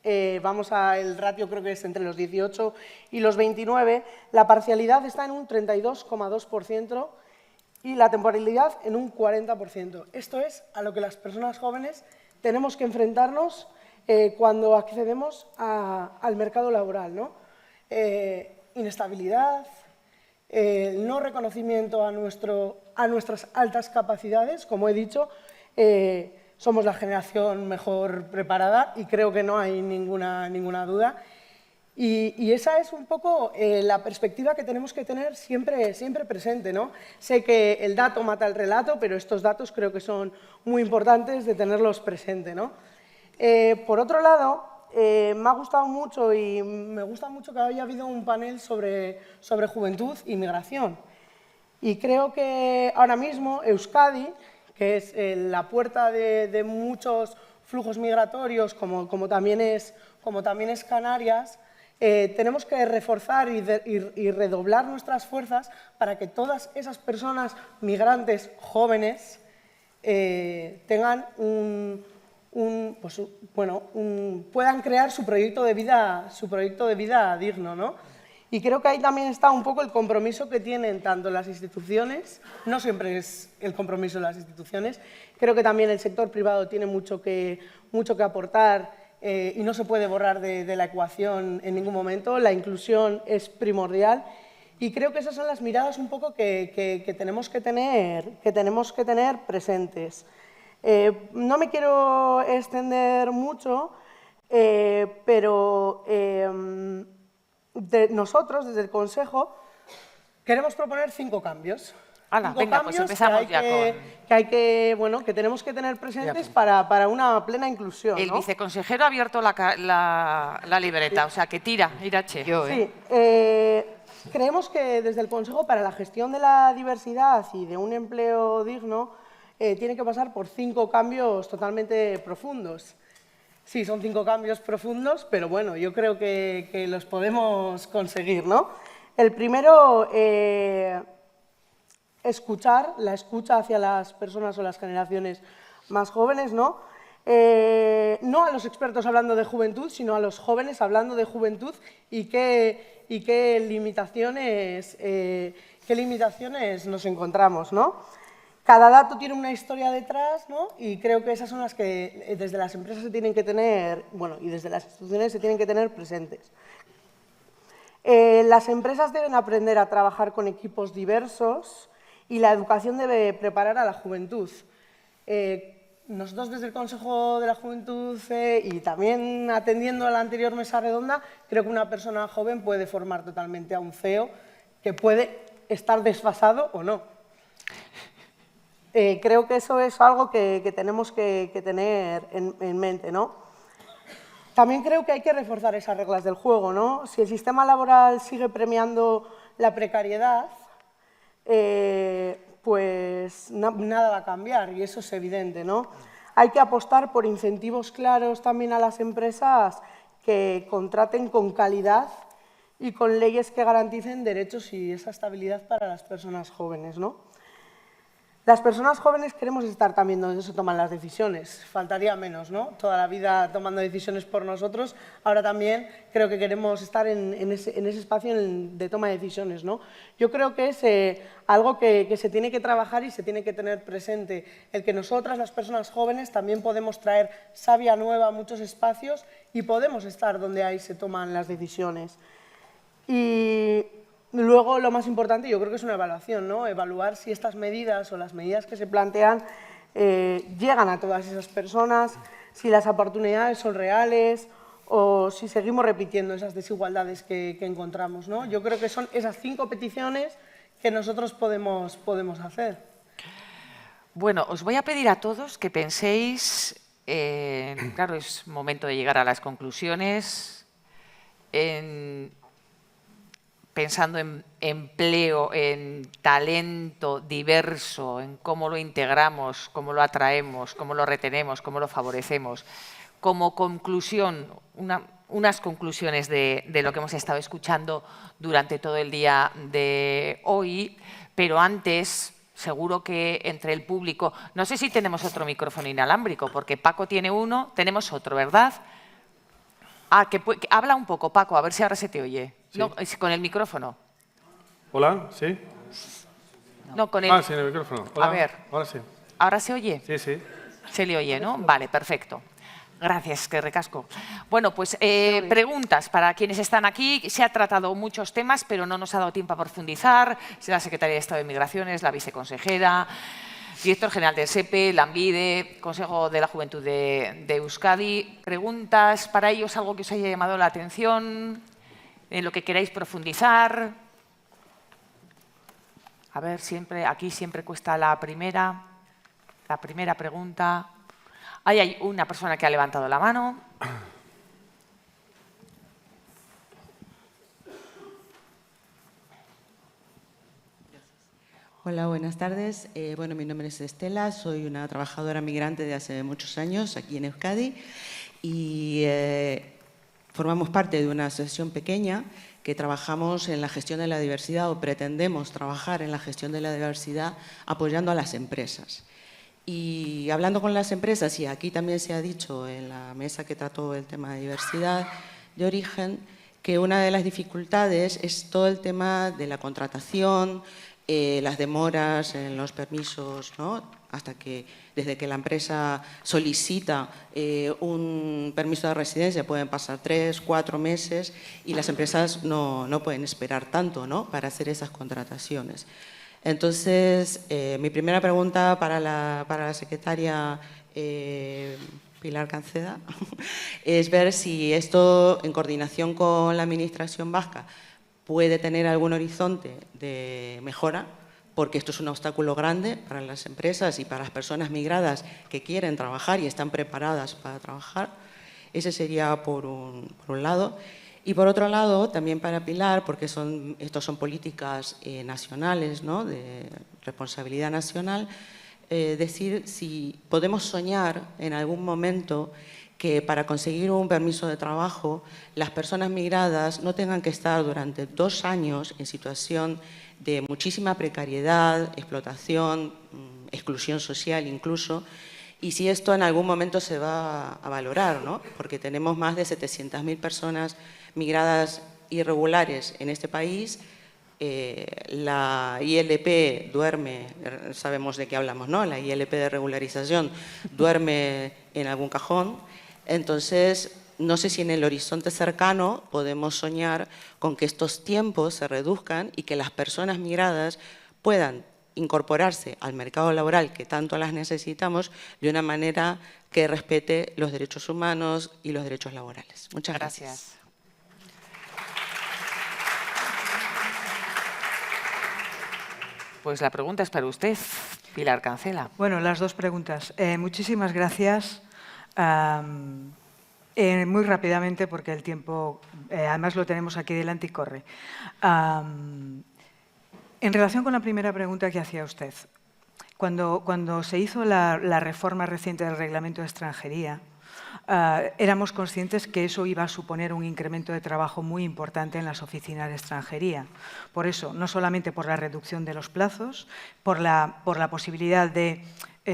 el ratio creo que es entre los 18 y los 29, la parcialidad está en un 32,2% y la temporalidad en un 40%. Esto es a lo que las personas jóvenes tenemos que enfrentarnos cuando accedemos al mercado laboral, ¿no? Inestabilidad, no reconocimiento a nuestras altas capacidades, como he dicho, somos la generación mejor preparada y creo que no hay ninguna duda. Y esa es un poco la perspectiva que tenemos que tener siempre presente, ¿no? Sé que el dato mata el relato, pero estos datos creo que son muy importantes de tenerlos presentes, ¿no? Por otro lado, me ha gustado mucho y me gusta mucho que haya habido un panel sobre juventud y migración. Y creo que ahora mismo Euskadi, que es la puerta de muchos flujos migratorios, como también es Canarias, tenemos que reforzar y redoblar nuestras fuerzas para que todas esas personas migrantes jóvenes tengan puedan crear su proyecto de vida digno, ¿no? Y creo que ahí también está un poco el compromiso que tienen tanto las instituciones, no siempre es el compromiso de las instituciones, creo que también el sector privado tiene mucho que aportar y no se puede borrar de la ecuación en ningún momento. La inclusión es primordial y creo que esas son las miradas un poco que tenemos que tener presentes. No me quiero extender mucho, pero nosotros, desde el Consejo, queremos proponer 5 cambios. Venga, pues empezamos que tenemos que tener presentes para una plena inclusión, El ¿no? viceconsejero ha abierto la libreta, o sea que tira, Irache. Sí, creemos que desde el Consejo, para la gestión de la diversidad y de un empleo digno, tiene que pasar por 5 cambios totalmente profundos. Sí, son 5 cambios profundos, pero bueno, yo creo que los podemos conseguir, ¿no? El primero, la escucha hacia las personas o las generaciones más jóvenes, ¿no? No a los expertos hablando de juventud, sino a los jóvenes hablando de juventud y qué limitaciones nos encontramos, ¿no? Cada dato tiene una historia detrás, ¿no? Y creo que esas son las que desde las empresas se tienen que tener, y desde las instituciones se tienen que tener presentes. Las empresas deben aprender a trabajar con equipos diversos y la educación debe preparar a la juventud. Nosotros desde el Consejo de la Juventud y también atendiendo a la anterior mesa redonda, creo que una persona joven puede formar totalmente a un CEO que puede estar desfasado o no. Creo que eso es algo que tenemos que tener en mente, ¿no? También creo que hay que reforzar esas reglas del juego, ¿no? Si el sistema laboral sigue premiando la precariedad, pues nada va a cambiar y eso es evidente, ¿no? Hay que apostar por incentivos claros también a las empresas que contraten con calidad y con leyes que garanticen derechos y esa estabilidad para las personas jóvenes, ¿no? Las personas jóvenes queremos estar también donde se toman las decisiones, faltaría menos, ¿no? Toda la vida tomando decisiones por nosotros, ahora también creo que queremos estar en ese espacio de toma de decisiones, ¿no? Yo creo que es algo que se tiene que trabajar y se tiene que tener presente, el que nosotras, las personas jóvenes, también podemos traer savia nueva a muchos espacios y podemos estar donde ahí se toman las decisiones. Y luego, lo más importante, yo creo que es una evaluación, ¿no? Evaluar si estas medidas o las medidas que se plantean llegan a todas esas personas, si las oportunidades son reales o si seguimos repitiendo esas desigualdades que encontramos, ¿no? Yo creo que son esas 5 peticiones que nosotros podemos hacer. Bueno, os voy a pedir a todos que penséis, claro, es momento de llegar a las conclusiones, pensando en empleo, en talento diverso, en cómo lo integramos, cómo lo atraemos, cómo lo retenemos, cómo lo favorecemos. Como conclusión, unas conclusiones de lo que hemos estado escuchando durante todo el día de hoy, pero antes, seguro que entre el público, no sé si tenemos otro micrófono inalámbrico, porque Paco tiene uno, tenemos otro, ¿verdad? Habla un poco, Paco, a ver si ahora se te oye. Sí. No, con el micrófono. Hola, ¿sí? No, con el... sí, en el micrófono. Hola. A ver. Ahora sí. ¿Ahora se oye? Sí, sí. Se le oye, ¿no? Vale, perfecto. Gracias, qué recasco. Bueno, pues preguntas para quienes están aquí. Se ha tratado muchos temas, pero no nos ha dado tiempo a profundizar. La Secretaría de Estado de Migraciones, la viceconsejera, director general del SEPE, Lanbide, Consejo de la Juventud de Euskadi. Preguntas para ellos, algo que os haya llamado la atención, en lo que queráis profundizar. A ver, aquí siempre cuesta la primera pregunta. Ahí hay una persona que ha levantado la mano. Hola, buenas tardes. Bueno, mi nombre es Estela, soy una trabajadora migrante de hace muchos años aquí en Euskadi y formamos parte de una asociación pequeña que trabajamos en la gestión de la diversidad o pretendemos trabajar en la gestión de la diversidad apoyando a las empresas. Y hablando con las empresas, y aquí también se ha dicho en la mesa que trató el tema de diversidad de origen, que una de las dificultades es todo el tema de la contratación, las demoras en los permisos, ¿no? Desde que la empresa solicita un permiso de residencia pueden pasar 3, 4 meses y las empresas no pueden esperar tanto, ¿no?, para hacer esas contrataciones. Entonces, mi primera pregunta para la secretaria Pilar Canceda es ver si esto, en coordinación con la Administración vasca, puede tener algún horizonte de mejora, porque esto es un obstáculo grande para las empresas y para las personas migradas que quieren trabajar y están preparadas para trabajar. Ese sería por un lado. Y por otro lado, también para Pilar, porque estos son políticas nacionales, ¿no?, de responsabilidad nacional, decir si podemos soñar en algún momento que para conseguir un permiso de trabajo las personas migradas no tengan que estar durante 2 años en situación de muchísima precariedad, explotación, exclusión social incluso, y si esto en algún momento se va a valorar, ¿no?, porque tenemos más de 700.000 personas migradas irregulares en este país. La ILP duerme, sabemos de qué hablamos, ¿no?, la ILP de regularización duerme en algún cajón. Entonces, no sé si en el horizonte cercano podemos soñar con que estos tiempos se reduzcan y que las personas migradas puedan incorporarse al mercado laboral que tanto las necesitamos de una manera que respete los derechos humanos y los derechos laborales. Muchas gracias. Pues la pregunta es para usted, Pilar Cancela. Bueno, las dos preguntas. Muchísimas gracias. Muy rápidamente, porque el tiempo, además lo tenemos aquí delante y corre. En relación con la primera pregunta que hacía usted, cuando se hizo la reforma reciente del Reglamento de Extranjería, éramos conscientes que eso iba a suponer un incremento de trabajo muy importante en las oficinas de extranjería. Por eso, no solamente por la reducción de los plazos, por la posibilidad de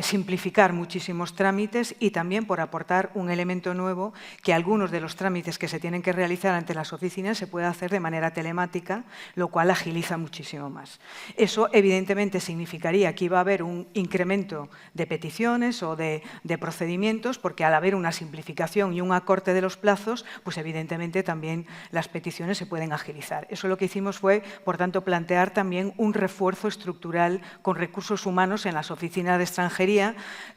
simplificar muchísimos trámites y también por aportar un elemento nuevo, que algunos de los trámites que se tienen que realizar ante las oficinas se puede hacer de manera telemática, lo cual agiliza muchísimo más. Eso evidentemente significaría que iba a haber un incremento de peticiones o de procedimientos, porque al haber una simplificación y un acorte de los plazos, pues evidentemente también las peticiones se pueden agilizar. Eso lo que hicimos fue, por tanto, plantear también un refuerzo estructural con recursos humanos en las oficinas de extranjería,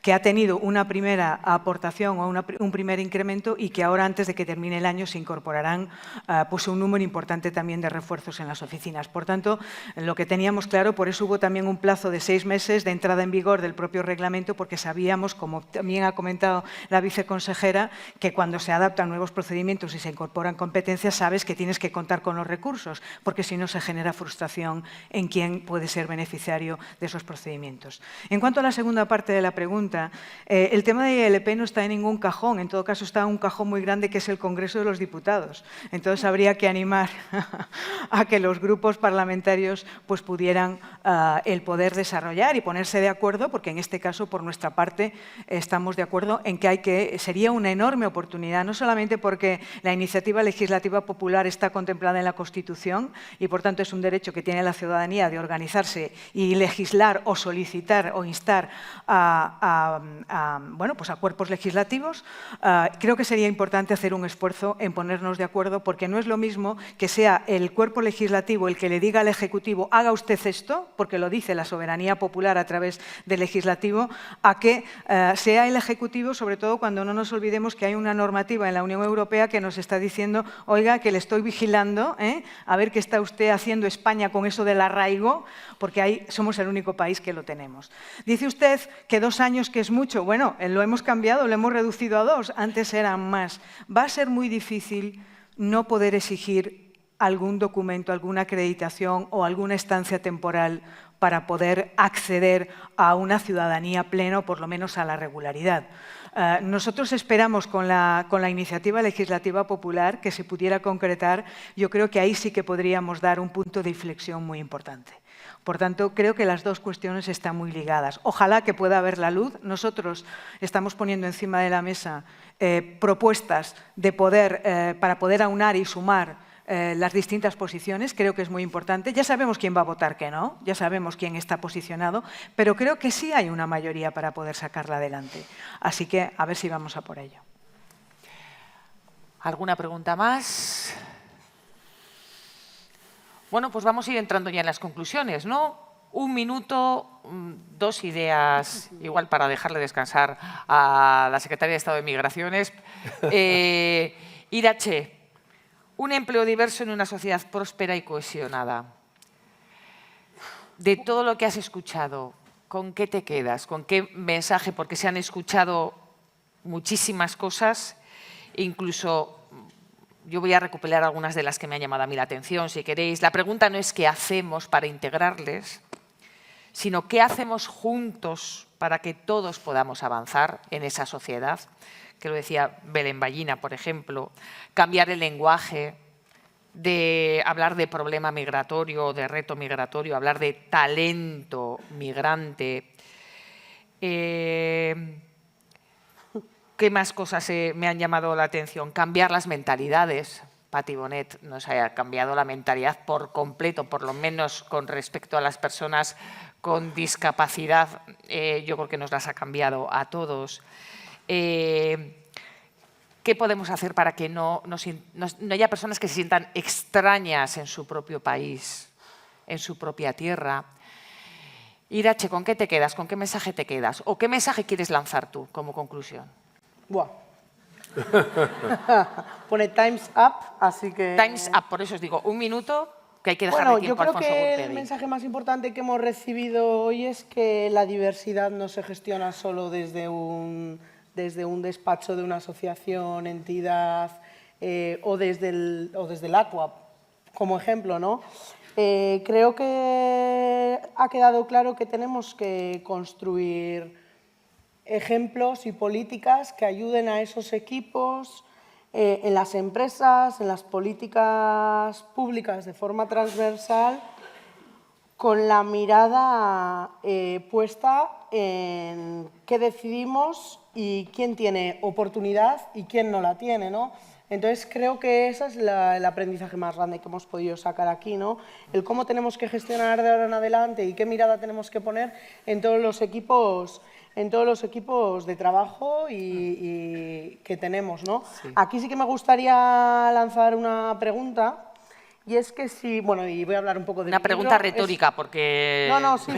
que ha tenido una primera aportación o un primer incremento y que ahora, antes de que termine el año, se incorporarán pues un número importante también de refuerzos en las oficinas. Por tanto, lo que teníamos claro, por eso hubo también un plazo de 6 meses de entrada en vigor del propio reglamento, porque sabíamos, como también ha comentado la viceconsejera, que cuando se adaptan nuevos procedimientos y se incorporan competencias, sabes que tienes que contar con los recursos, porque si no se genera frustración en quien puede ser beneficiario de esos procedimientos. En cuanto a la segunda parte de la pregunta, el tema de ILP no está en ningún cajón, en todo caso está en un cajón muy grande que es el Congreso de los Diputados. Entonces habría que animar a que los grupos parlamentarios pues pudieran el poder desarrollar y ponerse de acuerdo, porque en este caso por nuestra parte estamos de acuerdo en que sería una enorme oportunidad, no solamente porque la iniciativa legislativa popular está contemplada en la Constitución y por tanto es un derecho que tiene la ciudadanía de organizarse y legislar o solicitar o instar bueno, pues a cuerpos legislativos. Creo que sería importante hacer un esfuerzo en ponernos de acuerdo, porque no es lo mismo que sea el cuerpo legislativo el que le diga al Ejecutivo haga usted esto, porque lo dice la soberanía popular a través del Legislativo, a que sea el Ejecutivo, sobre todo cuando no nos olvidemos que hay una normativa en la Unión Europea que nos está diciendo, oiga, que le estoy vigilando, a ver qué está usted haciendo España con eso del arraigo, porque ahí somos el único país que lo tenemos. Dice usted que 2 años que es mucho. Bueno, lo hemos cambiado, lo hemos reducido a 2, antes eran más. Va a ser muy difícil no poder exigir algún documento, alguna acreditación o alguna estancia temporal para poder acceder a una ciudadanía plena o por lo menos a la regularidad. Nosotros esperamos con la iniciativa legislativa popular que se pudiera concretar. Yo creo que ahí sí que podríamos dar un punto de inflexión muy importante. Por tanto, creo que las dos cuestiones están muy ligadas. Ojalá que pueda haber la luz. Nosotros estamos poniendo encima de la mesa propuestas para poder aunar y sumar las distintas posiciones. Creo que es muy importante. Ya sabemos quién va a votar que no, ya sabemos quién está posicionado, pero creo que sí hay una mayoría para poder sacarla adelante. Así que a ver si vamos a por ello. ¿Alguna pregunta más? Bueno, pues vamos a ir entrando ya en las conclusiones, ¿no? 1 minuto, 2 ideas, igual para dejarle descansar a la Secretaria de Estado de Migraciones. Irache, un empleo diverso en una sociedad próspera y cohesionada. De todo lo que has escuchado, ¿con qué te quedas? ¿Con qué mensaje? Porque se han escuchado muchísimas cosas, incluso yo voy a recopilar algunas de las que me han llamado a mí la atención, si queréis. La pregunta no es qué hacemos para integrarles, sino qué hacemos juntos para que todos podamos avanzar en esa sociedad, que lo decía Belén Ballina, por ejemplo, cambiar el lenguaje, de hablar de problema migratorio, de reto migratorio, hablar de talento migrante. ¿Qué más cosas me han llamado la atención? Cambiar las mentalidades. Patti Bonet nos ha cambiado la mentalidad por completo, por lo menos con respecto a las personas con discapacidad. Yo creo que nos las ha cambiado a todos. ¿Qué podemos hacer para que no haya personas que se sientan extrañas en su propio país, en su propia tierra? Irache, ¿con qué te quedas? ¿Con qué mensaje te quedas? ¿O qué mensaje quieres lanzar tú como conclusión? Buah. Pone Time's Up, así que... Time's Up, por eso os digo, 1 minuto, que hay que dejarle tiempo a Alfonso Gurpegui. Yo creo que el mensaje más importante que hemos recibido hoy es que la diversidad no se gestiona solo desde un despacho de una asociación, entidad o desde el ACUA, como ejemplo, ¿no? Creo que ha quedado claro que tenemos que construir ejemplos y políticas que ayuden a esos equipos en las empresas, en las políticas públicas de forma transversal, con la mirada puesta en qué decidimos y quién tiene oportunidad y quién no la tiene, ¿no? Entonces, creo que ese es el aprendizaje más grande que hemos podido sacar aquí, ¿no? El cómo tenemos que gestionar de ahora en adelante y qué mirada tenemos que poner en todos los equipos de trabajo y que tenemos, ¿no? Sí. Aquí sí que me gustaría lanzar una pregunta, y es que si, bueno, y voy a hablar un poco de... Una pregunta retórica, porque... No, sí.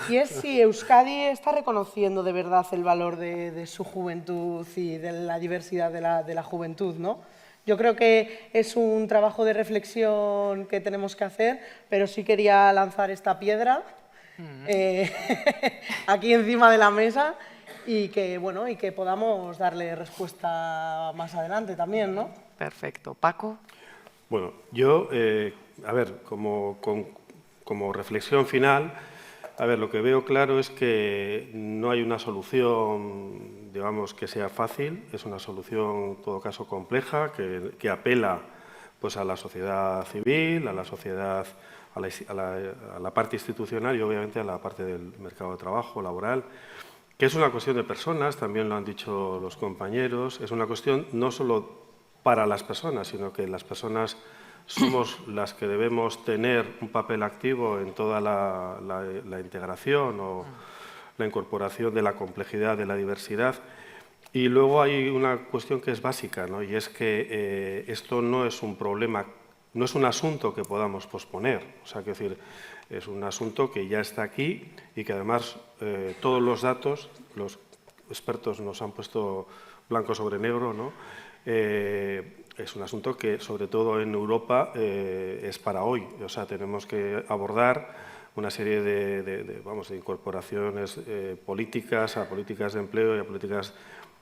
Y es si Euskadi está reconociendo de verdad el valor de su juventud y de la diversidad de la juventud, ¿no? Yo creo que es un trabajo de reflexión que tenemos que hacer, pero sí quería lanzar esta piedra aquí encima de la mesa y que podamos darle respuesta más adelante también, ¿no? Perfecto. Paco. Bueno, yo, a ver, como reflexión final, a ver, lo que veo claro es que no hay una solución, digamos, que sea fácil, es una solución, en todo caso, compleja, que apela pues, a la sociedad civil, a la sociedad, a la parte institucional y, obviamente, a la parte del mercado de trabajo, laboral, que es una cuestión de personas, también lo han dicho los compañeros, es una cuestión no solo para las personas, sino que las personas somos las que debemos tener un papel activo en toda la integración o la incorporación de la complejidad, de la diversidad. Y luego hay una cuestión que es básica, ¿no? Y es que esto no es un problema, no es un asunto que podamos posponer. O sea, quiero decir, es un asunto que ya está aquí y que además todos los datos, los expertos nos han puesto blanco sobre negro, ¿no? Es un asunto que, sobre todo en Europa, es para hoy. O sea, tenemos que abordar una serie de incorporaciones políticas, a políticas de empleo y a políticas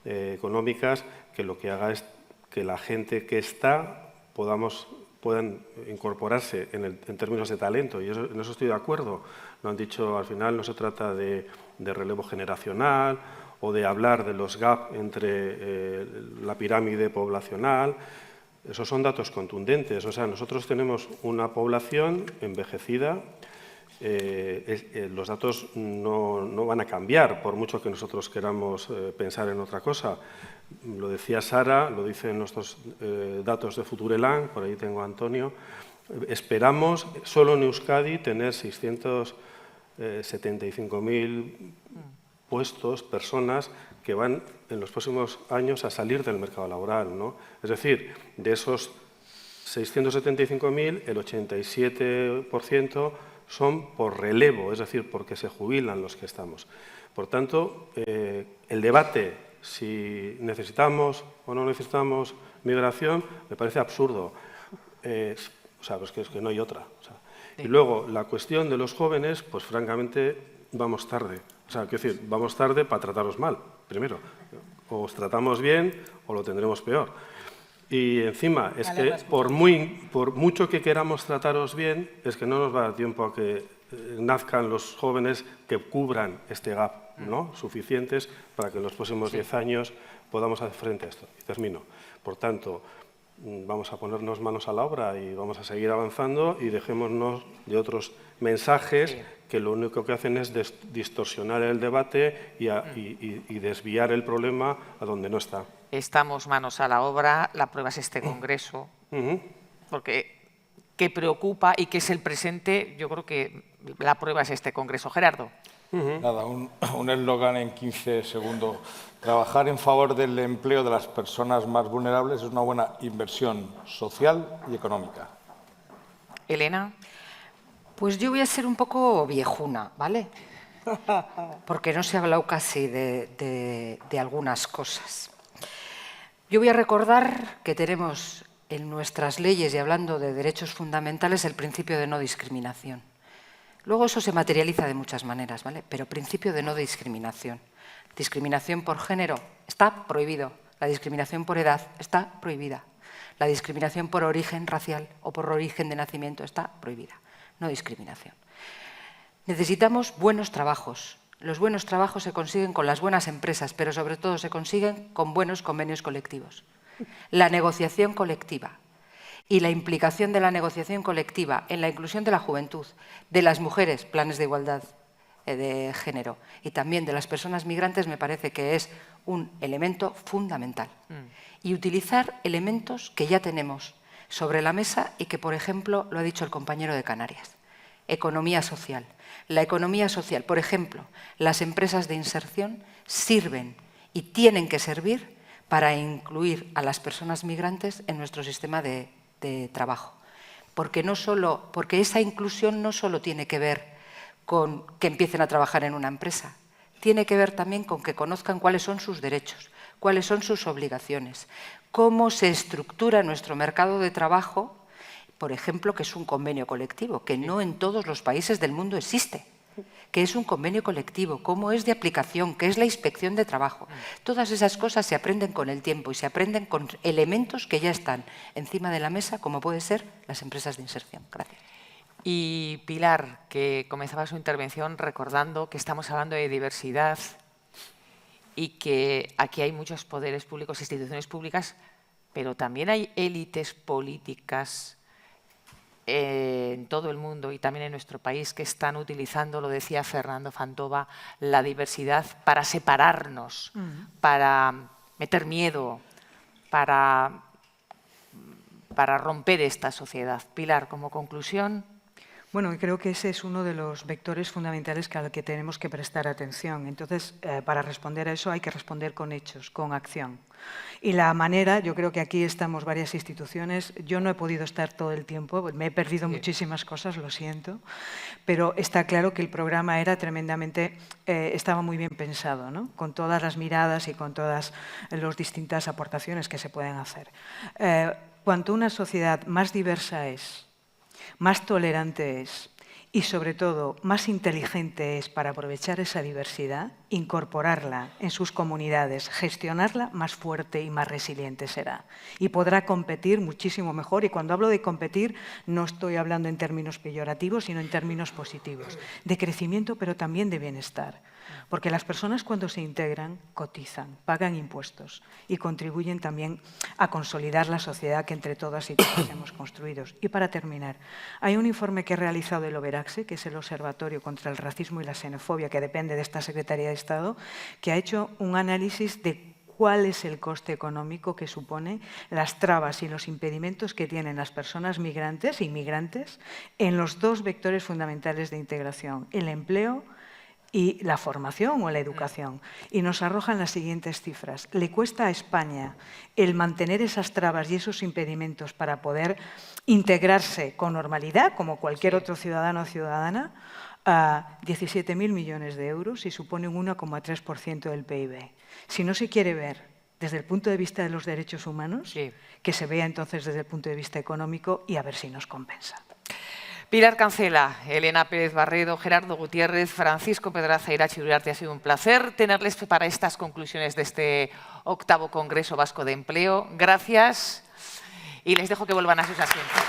económicas, que lo que haga es que la gente que está podamos puedan incorporarse en términos de talento, y en eso estoy de acuerdo. Lo han dicho, al final no se trata de relevo generacional o de hablar de los gaps entre la pirámide poblacional. Esos son datos contundentes. O sea, nosotros tenemos una población envejecida. Los datos no van a cambiar, por mucho que nosotros queramos pensar en otra cosa. Lo decía Sara, lo dicen nuestros datos de Futureland, por ahí tengo a Antonio. Esperamos, solo en Euskadi, tener 675.000 puestos, personas que van en los próximos años a salir del mercado laboral, ¿no? Es decir, de esos 675.000, el 87% son por relevo, es decir, porque se jubilan los que estamos. Por tanto, el debate, si necesitamos o no necesitamos migración, me parece absurdo. O sea, pues que no hay otra. O sea. Sí. Y luego, la cuestión de los jóvenes, pues francamente, vamos tarde. O sea, quiero decir, vamos tarde para trataros mal, primero. O os tratamos bien o lo tendremos peor. Y encima, es que por mucho que queramos trataros bien, es que no nos va a dar tiempo a que nazcan los jóvenes que cubran este gap, ¿no? Suficientes para que en los próximos 10 años podamos hacer frente a esto. Y termino. Por tanto, vamos a ponernos manos a la obra y vamos a seguir avanzando y dejémonos de otros mensajes que lo único que hacen es distorsionar el debate y desviar el problema a donde no está. Estamos manos a la obra, la prueba es este congreso, porque que preocupa y que es el presente, yo creo que la prueba es este congreso. Gerardo. Nada, un eslogan en 15 segundos. Trabajar en favor del empleo de las personas más vulnerables es una buena inversión social y económica. Elena. Pues yo voy a ser un poco viejuna, ¿vale? Porque no se ha hablado casi de algunas cosas. Yo voy a recordar que tenemos en nuestras leyes, y hablando de derechos fundamentales, el principio de no discriminación. Luego eso se materializa de muchas maneras, ¿vale? Pero principio de no discriminación. Discriminación por género está prohibido. La discriminación por edad está prohibida. La discriminación por origen racial o por origen de nacimiento está prohibida. No discriminación. Necesitamos buenos trabajos. Los buenos trabajos se consiguen con las buenas empresas, pero sobre todo se consiguen con buenos convenios colectivos. La negociación colectiva y la implicación de la negociación colectiva en la inclusión de la juventud, de las mujeres, planes de igualdad de género, y también de las personas migrantes, me parece que es un elemento fundamental. Y utilizar elementos que ya tenemos sobre la mesa y que, por ejemplo, lo ha dicho el compañero de Canarias. Economía social. La economía social, por ejemplo, las empresas de inserción sirven y tienen que servir para incluir a las personas migrantes en nuestro sistema de trabajo. Porque esa inclusión no solo tiene que ver con que empiecen a trabajar en una empresa, tiene que ver también con que conozcan cuáles son sus derechos, cuáles son sus obligaciones, cómo se estructura nuestro mercado de trabajo, por ejemplo, que es un convenio colectivo, que no en todos los países del mundo existe, que es un convenio colectivo, cómo es de aplicación, qué es la inspección de trabajo. Todas esas cosas se aprenden con el tiempo y se aprenden con elementos que ya están encima de la mesa, como pueden ser las empresas de inserción. Gracias. Y Pilar, que comenzaba su intervención recordando que estamos hablando de diversidad y que aquí hay muchos poderes públicos, instituciones públicas, pero también hay élites políticas en todo el mundo y también en nuestro país que están utilizando, lo decía Fernando Fantova, la diversidad para separarnos, para meter miedo, para romper esta sociedad. Pilar, como conclusión. Bueno, creo que ese es uno de los vectores fundamentales al que tenemos que prestar atención. Entonces, para responder a eso hay que responder con hechos, con acción. Y la manera, yo creo que aquí estamos varias instituciones, yo no he podido estar todo el tiempo, me he perdido muchísimas cosas, lo siento, pero está claro que el programa era tremendamente, estaba muy bien pensado, ¿no? Con todas las miradas y con todas las distintas aportaciones que se pueden hacer. Cuanto una sociedad más diversa es, más tolerante es y, sobre todo, más inteligente es para aprovechar esa diversidad, incorporarla en sus comunidades, gestionarla, más fuerte y más resiliente será. Y podrá competir muchísimo mejor. Y cuando hablo de competir, no estoy hablando en términos peyorativos, sino en términos positivos, de crecimiento, pero también de bienestar. Porque las personas, cuando se integran, cotizan, pagan impuestos y contribuyen también a consolidar la sociedad que entre todas y todos hemos construido. Y para terminar, hay un informe que ha realizado el OBERACSE, que es el Observatorio contra el Racismo y la Xenofobia, que depende de esta Secretaría de Estado, que ha hecho un análisis de cuál es el coste económico que supone las trabas y los impedimentos que tienen las personas migrantes e inmigrantes en los dos vectores fundamentales de integración, el empleo y la formación o la educación. Y nos arrojan las siguientes cifras. Le cuesta a España el mantener esas trabas y esos impedimentos para poder integrarse con normalidad, como cualquier otro ciudadano o ciudadana, a 17.000 millones de euros y supone un 1,3% del PIB. Si no se quiere ver desde el punto de vista de los derechos humanos, que se vea entonces desde el punto de vista económico y a ver si nos compensa. Pilar Cancela, Elena Pérez Barredo, Gerardo Gutiérrez, Francisco Pedraza, Irache Uriarte, ha sido un placer tenerles para estas conclusiones de este 8º Congreso Vasco de Empleo. Gracias y les dejo que vuelvan a sus asientos.